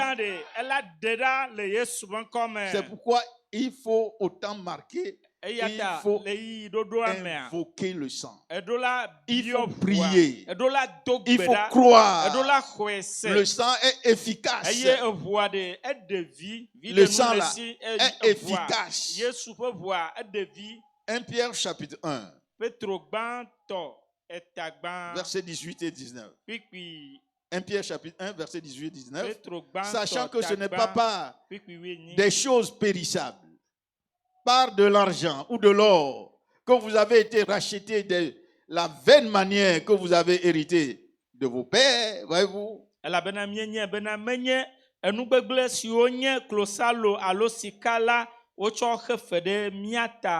C'est pourquoi il faut autant marquer, il faut invoquer le sang. Il faut prier. Il faut croire. Le sang est efficace. Le sang là est efficace. 1 Pierre chapitre 1, verset 18 et 19. 1 Pierre chapitre 1, verset 18 et 19. Sachant que ce n'est pas par des choses périssables, par de l'argent ou de l'or, que vous avez été rachetés de la vaine manière que vous avez hérité de vos pères, voyez-vous.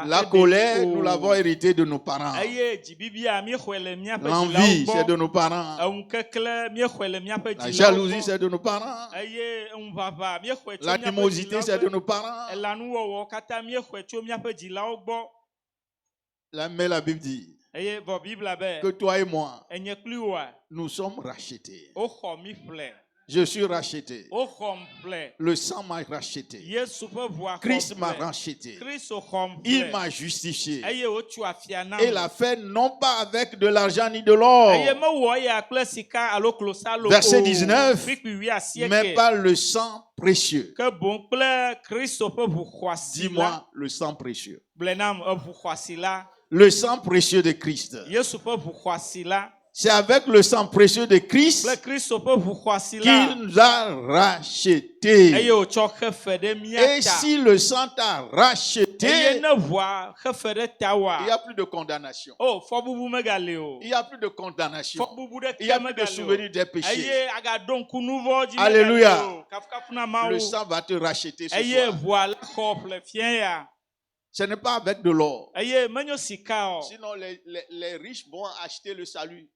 La colère, nous l'avons hérité de nos parents. L'envie, c'est de nos parents. La jalousie, c'est de nos parents. L'animosité, c'est de nos parents. Mais la Bible dit que toi et moi, nous sommes rachetés Je suis racheté. Le sang m'a racheté. Christ m'a racheté. Il m'a justifié. Et l'a fait non pas avec de l'argent ni de l'or. Verset 19. Mais par le sang précieux. Dis-moi le sang précieux. Le sang précieux de Christ. C'est avec le sang précieux de Christ qu'il nous a rachetés. Et si le sang t'a racheté, il n'y a plus de condamnation. Il n'y a plus de condamnation. Il n'y a plus de souvenir des péchés. Alléluia. Le sang va te racheter ce soir. Ce n'est pas avec de l'or. Sinon, les riches vont acheter le salut.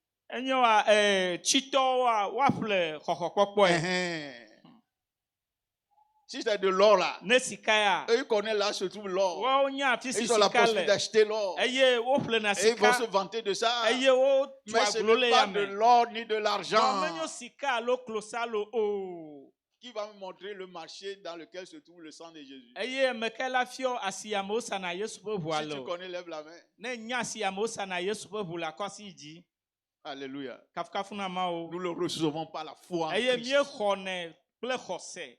Si c'est de l'or là, eux ils connaissent là se trouve l'or. Ils ont la possibilité d'acheter l'or. Et ils vont se vanter de ça. Mais ce n'est pas de l'or ni de l'argent qui va me montrer le marché dans lequel se trouve le sang de Jésus. Si tu connais, lève la main. Alléluia. Nous le recevons par la foi en Christ.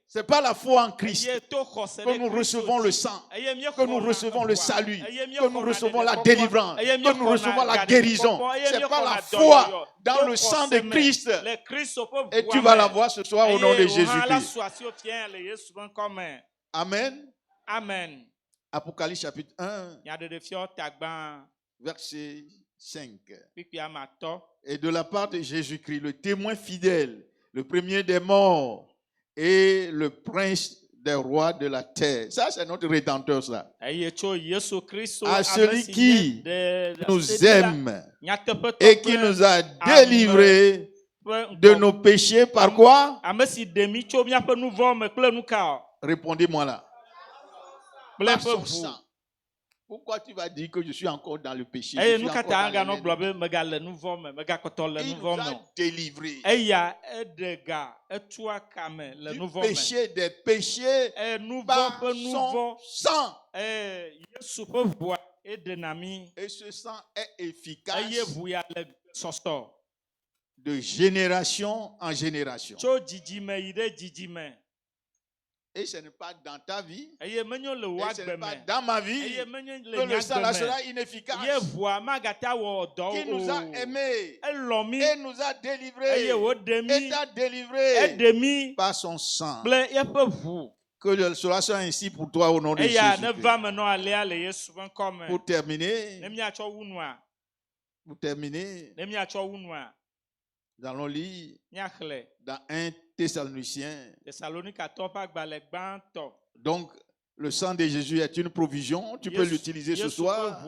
C'est pas la foi en Christ que nous recevons le sang, que nous recevons le salut, que nous recevons la délivrance, que nous recevons la guérison. C'est pas la foi dans le sang de Christ. Et tu vas la voir ce soir au nom de Jésus-Christ. Amen. Amen. Apocalypse chapitre 1, verset 5. Et de la part de Jésus-Christ, le témoin fidèle, le premier des morts, et le prince des rois de la terre. Ça, c'est notre Rédempteur, ça. À celui qui nous aime et qui nous a délivrés de nos péchés par quoi? Répondez-moi là. Par son sang. Pourquoi tu vas dire que je suis encore dans le péché? Il nous a délivrés du péché, des péchés par son sang. Et ce sang est efficace de génération en génération. Et ce n'est pas dans ta vie, et ce n'est pas dans ma vie que le sang sera inefficace. Qui nous a aimés et nous a délivrés et t'a délivré par son sang. Que cela soit ainsi pour toi au nom de Jésus. Pour terminer, nous allons lire dans 1 Thessaloniciens. Donc, le sang de Jésus est une provision. Tu peux l'utiliser ce soir.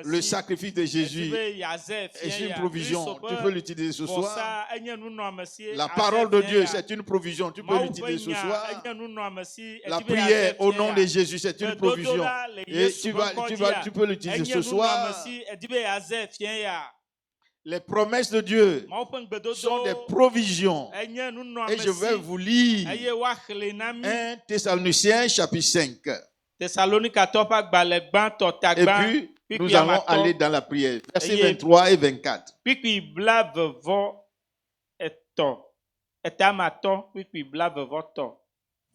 Le sacrifice de Jésus est une provision. Tu peux l'utiliser ce soir. La parole de Dieu, c'est une provision. Tu peux l'utiliser ce soir. La prière au nom de Jésus, c'est une provision. Et tu peux l'utiliser ce soir. Les promesses de Dieu sont des provisions. Et je vais vous lire 1 Thessaloniciens chapitre 5. Et puis, nous allons aller dans la prière. Versets 23 et 24.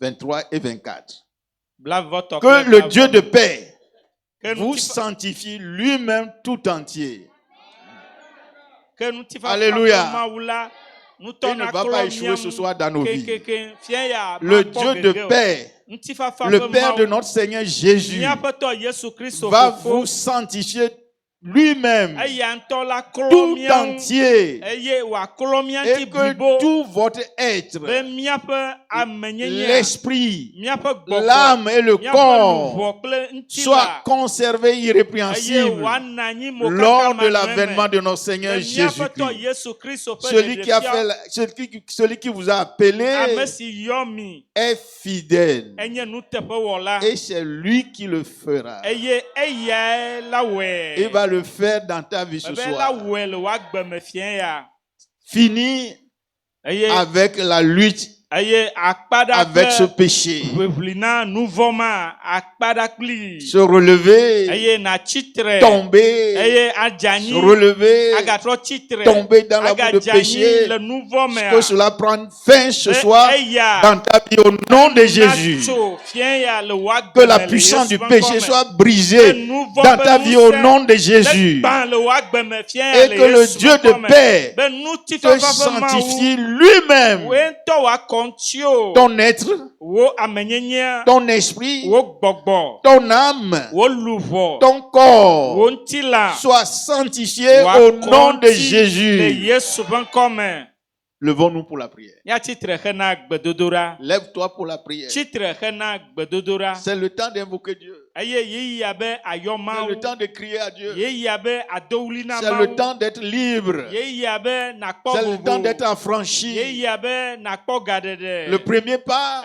23 et 24. Que le Dieu de paix vous sanctifie lui-même tout entier. Alléluia. Il ne va pas échouer ce soir dans nos vies. Le Dieu de paix, le Père de notre Seigneur Jésus, va vous sanctifier lui-même tout entier, et que tout votre être, l'esprit, l'âme et le corps soient conservés irrépréhensibles lors de l'avènement de notre Seigneur Jésus-Christ. Celui qui vous a appelé est fidèle, et c'est lui qui le fera. Il va le faire dans ta vie ce soir. Fini avec la lutte avec ce péché. Se relever, tomber, se relever, tomber dans la boue de péché, que cela prenne fin ce soir dans ta vie au nom de Jésus. Que la puissance du péché soit brisée dans ta vie au nom de Jésus. Et que le Dieu de paix te sanctifie lui-même. Ton être, ton esprit, ton âme, ton corps soit sanctifié au nom de Jésus. Levons-nous pour la prière. Lève-toi pour la prière. C'est le temps d'invoquer Dieu. C'est le temps de crier à Dieu. C'est le temps d'être libre. C'est le temps d'être affranchi. Le premier pas,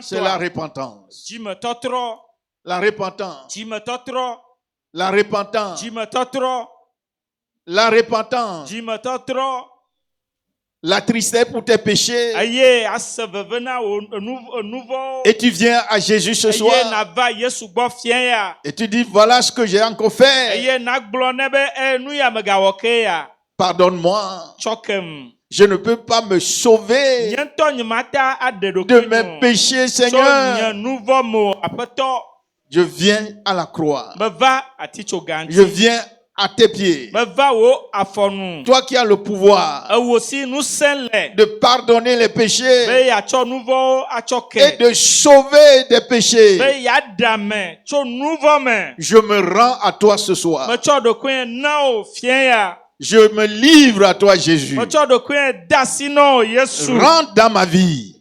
c'est la repentance. La repentance. La repentance. La repentance. La tristesse pour tes péchés. Et tu viens à Jésus ce soir. Et tu dis, voilà ce que j'ai encore fait. Pardonne-moi. Je ne peux pas me sauver de mes péchés, Seigneur. Je viens à la croix. Je viens à tes pieds. Toi qui as le pouvoir de pardonner les péchés et de sauver des péchés. Je me rends à toi ce soir. Je me livre à toi, Jésus. Rentre dans ma vie.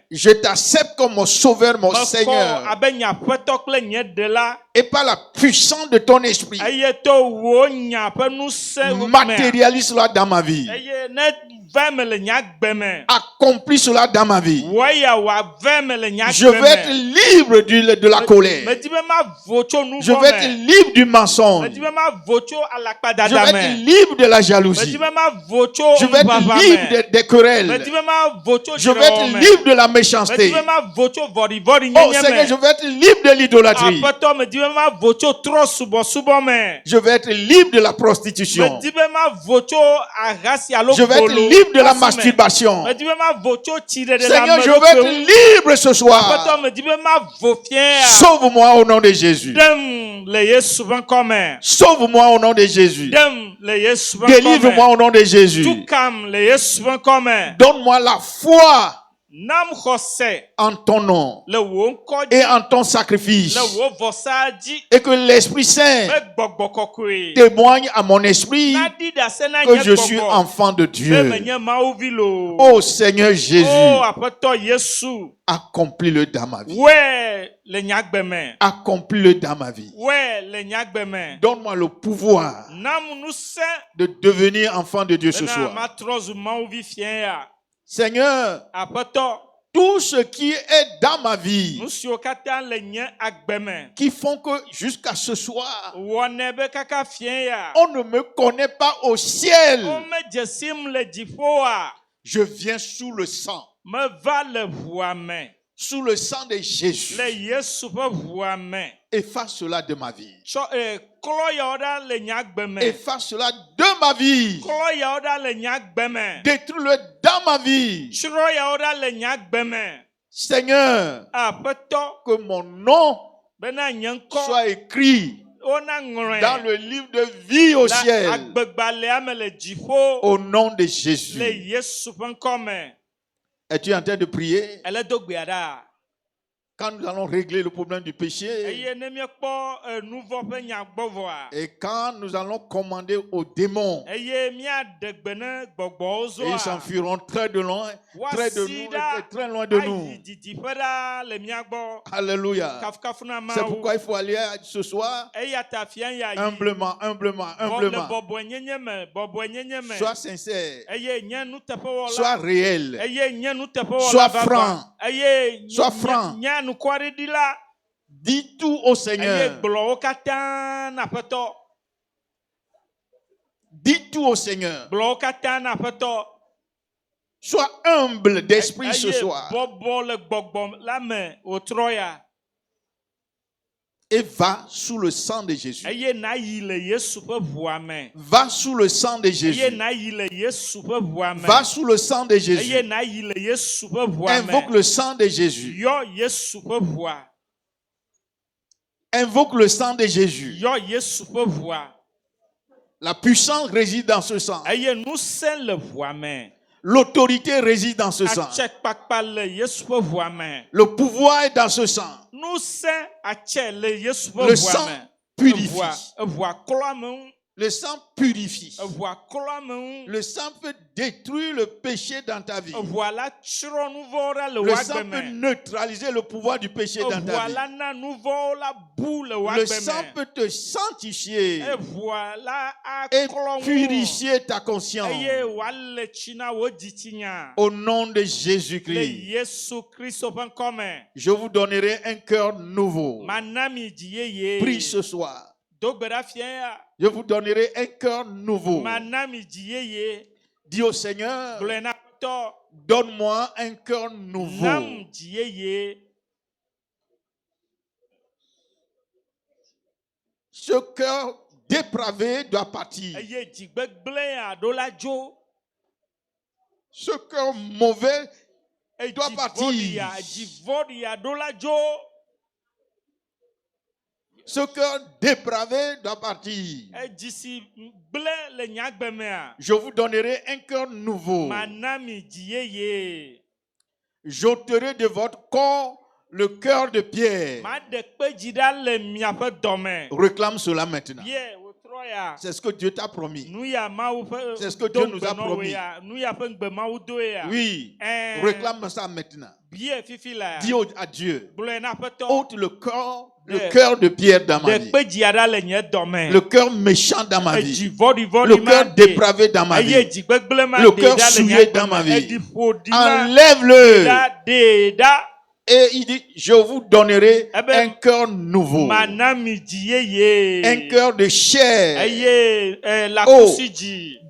Je t'accepte comme mon sauveur, mon Seigneur. Et par la puissance de ton esprit, matérialise cela dans ma vie. Accomplis cela dans ma vie. Je veux être libre de la colère. Je veux être libre du mensonge. Je veux être libre de la jalousie. Je veux être libre des querelles. Je veux être libre de la méchanceté. Oh Seigneur, je veux être libre de l'idolâtrie. Je veux être libre de la prostitution. Je veux être libre de la masturbation. Seigneur, je veux être libre ce soir. Sauve-moi au nom de Jésus. Sauve-moi au nom de Jésus. Délivre-moi au nom de Jésus. Donne-moi la foi en ton nom et en ton sacrifice, et que l'Esprit Saint témoigne à mon esprit que je suis enfant de Dieu. Oh Seigneur Jésus, accomplis-le dans ma vie. Accomplis-le dans ma vie. Donne-moi le pouvoir de devenir enfant de Dieu ce soir. Seigneur, tout ce qui est dans ma vie, qui font que jusqu'à ce soir, on ne me connaît pas au ciel. Je viens sous le sang. Sous le sang de Jésus. Efface cela de ma vie. Efface cela de ma vie. Détruis-le dans ma vie. Seigneur, que mon nom soit écrit dans le livre de vie au ciel. Au nom de Jésus. Es-tu en train de prier? Quand nous allons régler le problème du péché, et quand nous allons commander aux démons, et ils s'enfuiront très de loin, très de nous, très loin de nous. Alléluia. C'est pourquoi il faut aller ce soir humblement, humblement, humblement. Sois sincère, sois réel, sois franc, sois franc. Dis tout au Seigneur. Dis tout au Seigneur. Sois humble d'esprit ce soir. Et va sous le sang de Jésus. Va sous le sang de Jésus. Va sous le sang de Jésus. Invoque le sang de Jésus. Invoque le sang de Jésus. La puissance réside dans ce sang. L'autorité réside dans ce sang. Le pouvoir est dans ce sang. Le sang purifie. Le sang purifie. Le sang peut détruire le péché dans ta vie. Le sang peut neutraliser le pouvoir du péché dans ta vie. Le sang peut te sanctifier et purifier ta conscience. Au nom de Jésus-Christ, je vous donnerai un cœur nouveau. Prie ce soir. Je vous donnerai un cœur nouveau. Dis au Seigneur, donne-moi un cœur nouveau. Ce cœur dépravé doit partir. Ce cœur mauvais doit partir. Ce cœur dépravé doit partir. Je vous donnerai un cœur nouveau. J'ôterai de votre corps le cœur de pierre. Réclame cela maintenant. C'est ce que Dieu t'a promis. C'est ce que Dieu nous a promis. Oui, réclame ça maintenant. Dis à Dieu, ôte le cœur de pierre dans ma vie. Le cœur méchant dans ma vie. Le cœur dépravé dans ma vie. Le cœur souillé dans ma vie. Enlève-le. Et il dit, je vous donnerai un cœur nouveau. Un cœur de chair. Oh,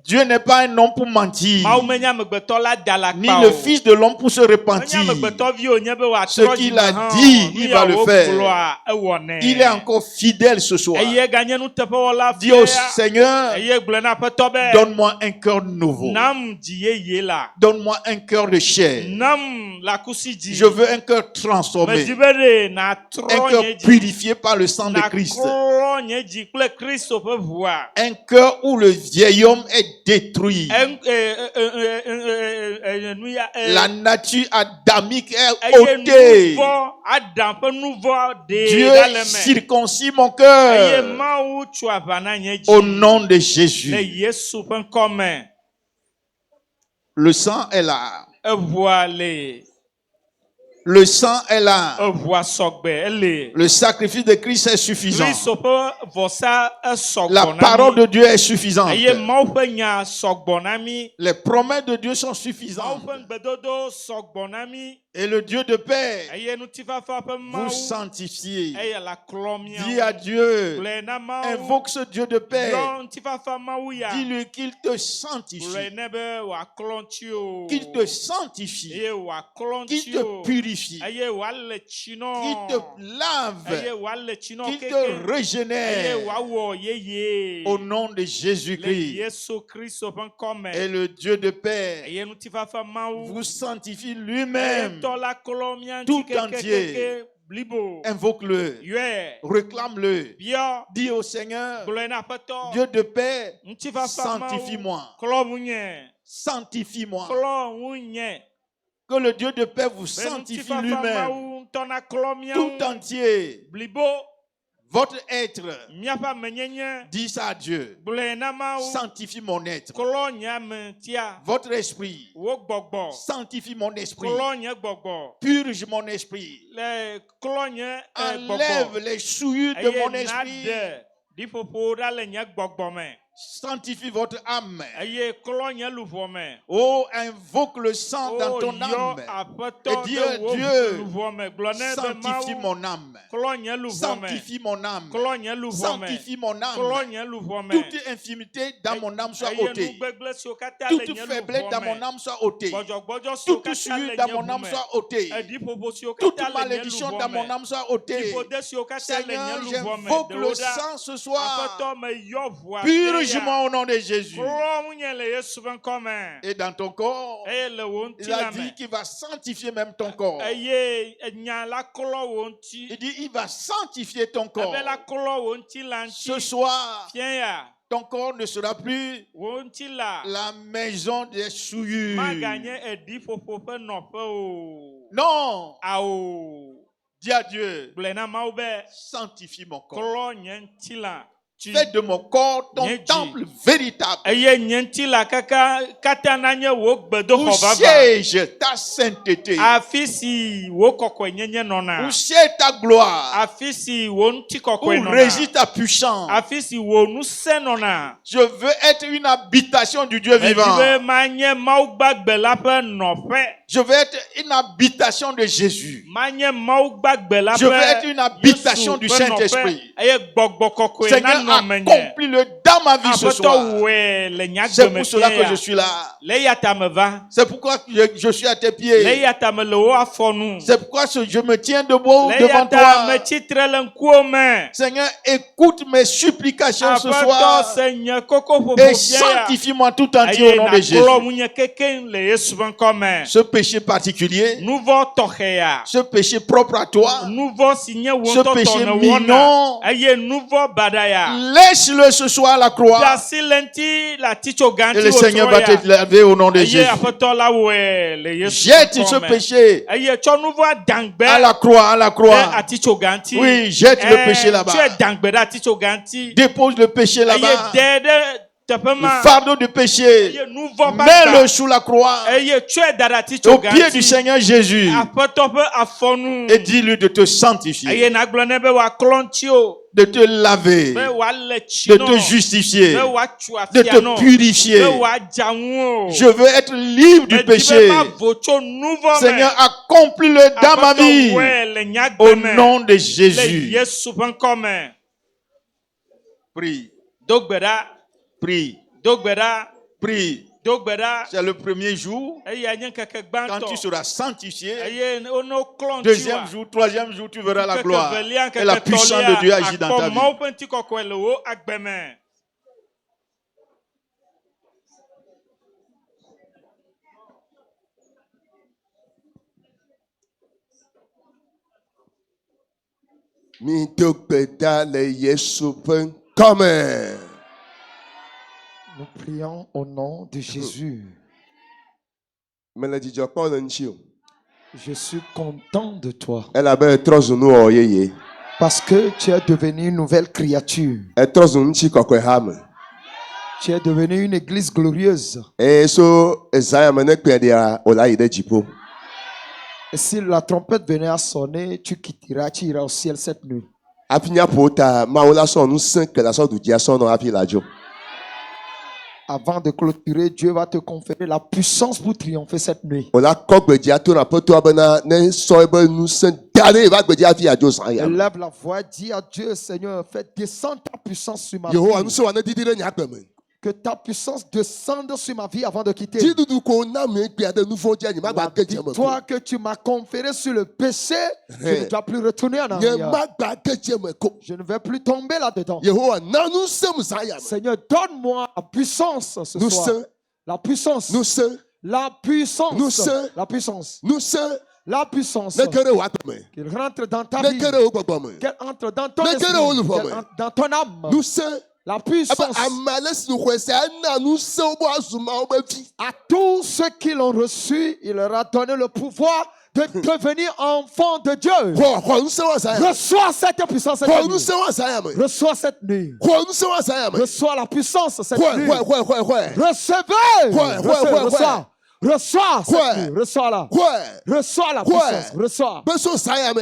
Dieu n'est pas un homme pour mentir, ni le fils de l'homme pour se repentir. Ce qu'il a dit, il va le faire. Il est encore fidèle ce soir. Dis au Seigneur, donne-moi un cœur nouveau. Donne-moi un cœur de chair. Je veux un cœur transformé. Un cœur purifié par le sang de Christ. Un cœur où le vieil homme est détruit. La nature adamique est ôtée. Dieu circoncis mon cœur. Au nom de Jésus. Le sang est là. Le sang est là. Le sacrifice de Christ est suffisant. La parole de Dieu est suffisante. Les promesses de Dieu sont suffisantes. Et le Dieu de paix vous sanctifiez. Dis à Dieu, invoque ce Dieu de paix. Dis-lui qu'il te sanctifie. Qu'il te sanctifie. Qu'il te purifie. Qu'il te lave. Qu'il te régénère. Au nom de Jésus-Christ. Et le Dieu de paix vous sanctifie lui-même. Tout entier. Invoque-le. Réclame-le. Dis au Seigneur, Dieu de paix, sanctifie-moi. Sanctifie-moi. Que le Dieu de paix vous sanctifie lui-même. Tout entier. Votre être, dis ça à Dieu. Sanctifie mon être. Votre esprit, sanctifie mon esprit. Purge mon esprit. Enlève les souillures de mon esprit. Sanctifie votre âme. Oh, invoque le sang dans ton âme. Et Dieu, sanctifie mon âme. Sanctifie mon âme. Sanctifie mon âme. Toute infimité dans mon âme soit ôtée. Toute faiblesse dans mon âme soit ôtée. Toute souillure dans mon âme soit ôtée. Toute malédiction dans mon âme soit ôtée. Seigneur, j'invoque le sang ce soir. Purge-moi au nom de Jésus. Et dans ton corps, il a dit qu'il va sanctifier même ton corps. Il dit il va sanctifier ton corps. Ce soir, ton corps ne sera plus la maison des souillures. Non. Dis à Dieu, sanctifie mon corps. Fais de mon corps ton temple véritable. Où siège ta sainteté. Où siège ta gloire. Où réside ta puissance. Je veux être une habitation du Dieu vivant. Je veux être une habitation de Jésus. Je veux être une habitation du Saint-Esprit. Seigneur, accomplis-le dans ma vie ce soir. C'est pour cela que je suis là. C'est pourquoi je suis à tes pieds. C'est pourquoi je me tiens debout devant toi. Seigneur, écoute mes supplications ce soir. Et sanctifie-moi tout entier au nom de Jésus. Ce péché particulier, ce péché propre à toi, ce péché mignon, laisse-le ce soir à la croix. Et le Seigneur va te laver au nom de Jésus. Jette ce péché à la croix, à la croix. Oui, jette le péché là-bas. Dépose le péché là-bas. Le fardeau du péché, mets-le sous la croix, au pied du Seigneur Jésus, et dis-lui de te sanctifier, de te laver, de te justifier, de te purifier. Je veux être libre du péché. Seigneur, accomplis-le dans ma vie, au nom de Jésus. Prie. Prie. Prie. C'est le premier jour. Quand tu seras sanctifié, deuxième jour, troisième jour, tu verras la gloire et la puissance de Dieu agir dans ta vie. Nous prions au nom de Jésus. Je suis content de toi. Parce que tu es devenu une nouvelle créature. Tu es devenu une église glorieuse. Et si la trompette venait à sonner, tu quitteras, tu iras au ciel cette nuit. Avant de clôturer, Dieu va te conférer la puissance pour triompher cette nuit. Lève la voix, dis à Dieu, Seigneur, fais descendre ta puissance sur ma vie. Que ta puissance descende sur ma vie avant de quitter. La victoire que tu m'as conférée sur le péché, je ne dois plus retourner en arrière. Je ne vais plus tomber là-dedans. Seigneur, donne-moi la puissance ce soir. La puissance. La puissance. La puissance. La puissance. Qu'il rentre dans ta vie. Qu'elle entre dans ton esprit. Qu'elle entre dans ton âme. La puissance. À tous ceux qui l'ont reçu, il leur a donné le pouvoir de devenir enfants de Dieu. Reçois cette puissance cette nuit. Reçois cette nuit. Reçois la puissance cette nuit. Recevez. Reçois. Reçois cette nuit, reçois-la. Reçois la puissance, reçois.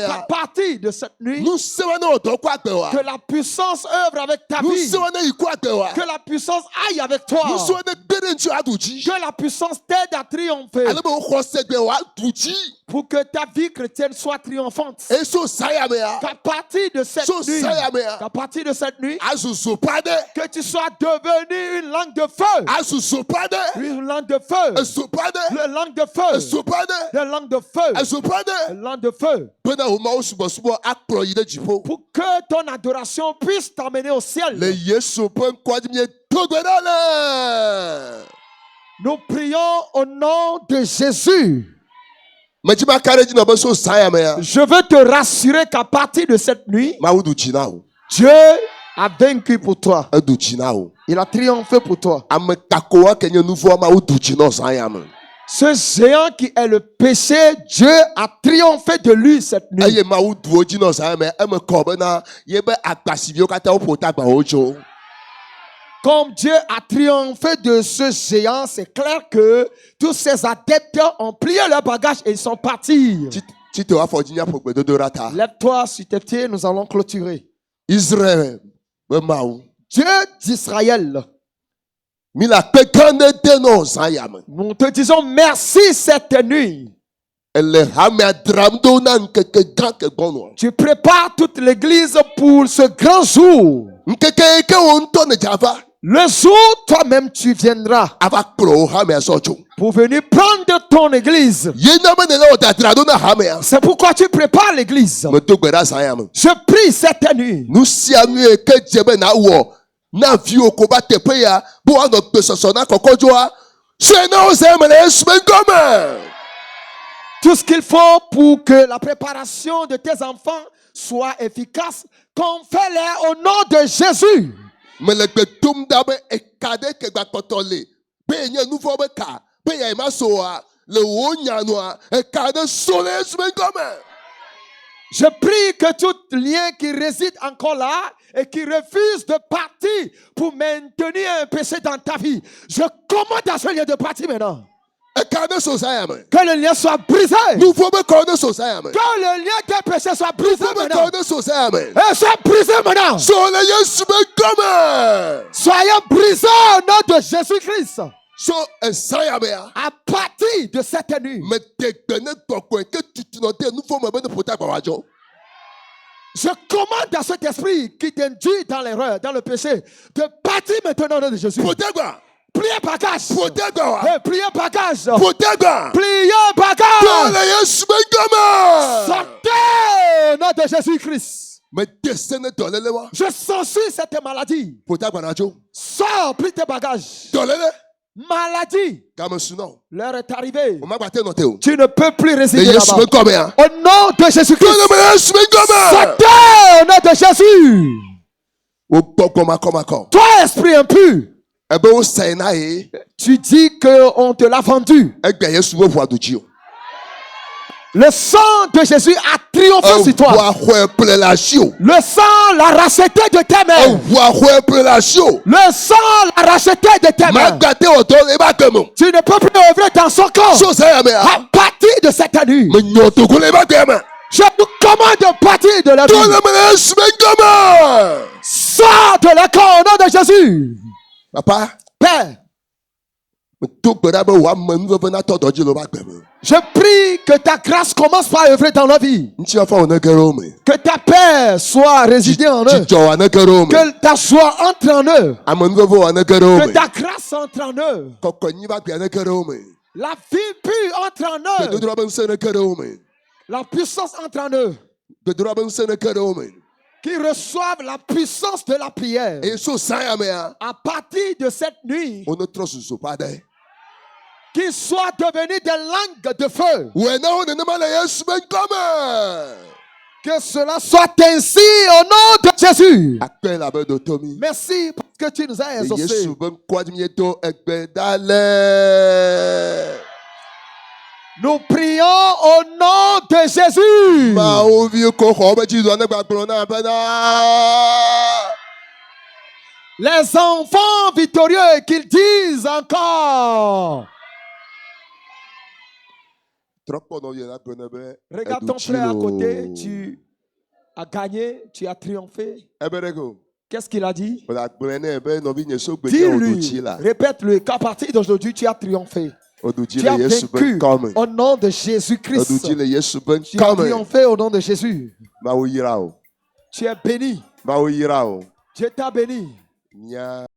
À partir de cette nuit, que la puissance œuvre avec ta vie. Que la puissance aille avec toi. Que la puissance t'aide à triompher. Pour que ta vie chrétienne soit triomphante. Qu'à partir de cette nuit, que tu sois devenu une langue de feu. Une langue de feu. Le langue de feu. Le langue de feu. Le langue de feu. Pour que ton adoration puisse t'amener au ciel. Nous prions au nom de Jésus. Je veux te rassurer qu'à partir de cette nuit, Dieu a vaincu pour toi. Il a triomphé pour toi. Ce géant qui est le péché, Dieu a triomphé de lui cette nuit. Comme Dieu a triomphé de ce géant, c'est clair que tous ses adeptes ont plié leurs bagages et ils sont partis. Lève-toi sur tes pieds, nous allons clôturer. Israël. Dieu d'Israël. Nous te disons merci cette nuit. Tu prépares toute l'église pour ce grand jour. Le jour, toi-même, tu viendras pour venir prendre ton église. C'est pourquoi tu prépares l'église. Je prie cette nuit. Tout ce qu'il faut pour que la préparation de tes enfants soit efficace, confère-les au nom de Jésus. Je prie que tout lien qui réside encore là et qui refuse de partir pour maintenir un péché dans ta vie, je commande à ce lien de partir maintenant. Que le lien soit brisé. Que le lien de péché soit brisé maintenant. Et soit brisé maintenant. Soyez brisés au nom de Jésus-Christ. À partir de cette nuit, je commande à cet esprit qui t'induit dans l'erreur, dans le péché, de partir maintenant au nom de Jésus. Pliez bagage. Pliez bagage. Pliez bagage. Sortez au nom de Jésus-Christ. Je censure cette maladie. Sors, plie tes bagages. Maladie. L'heure est arrivée. Tu ne peux plus résider là-bas. Au nom de Jésus-Christ. Sortez au nom de Jésus. Toi, esprit impur. Tu dis qu'on te l'a vendu. Le sang de Jésus a triomphé sur toi. Le sang l'a racheté de tes mains. Le sang l'a racheté de tes mains. Tu ne peux plus œuvrer dans son corps. À partir de cette nuit, je vous commande de partir de la vie. Sors de leur corps au nom de Jésus. Papa, Père, je prie que ta grâce commence par œuvrer dans la vie. Que ta paix soit résidée en eux. Que ta joie entre en eux. Que ta grâce entre en eux. La vie pure entre en eux. La puissance entre en eux. Qui reçoivent la puissance de la prière. À partir de cette nuit, qu'ils soient devenus des langues de feu. Que cela soit ainsi au nom de Jésus. Merci parce que tu nous as exaucés. Nous prions au nom de Jésus. Les enfants victorieux qu'ils disent encore. Regarde ton frère à côté, tu as gagné, tu as triomphé. Qu'est-ce qu'il a dit? Dis-lui, répète-lui qu'à partir d'aujourd'hui, tu as triomphé. Tu as vaincu au nom de Jésus-Christ. Tu as triomphé au nom de Jésus. Tu es béni. Dieu t'a béni.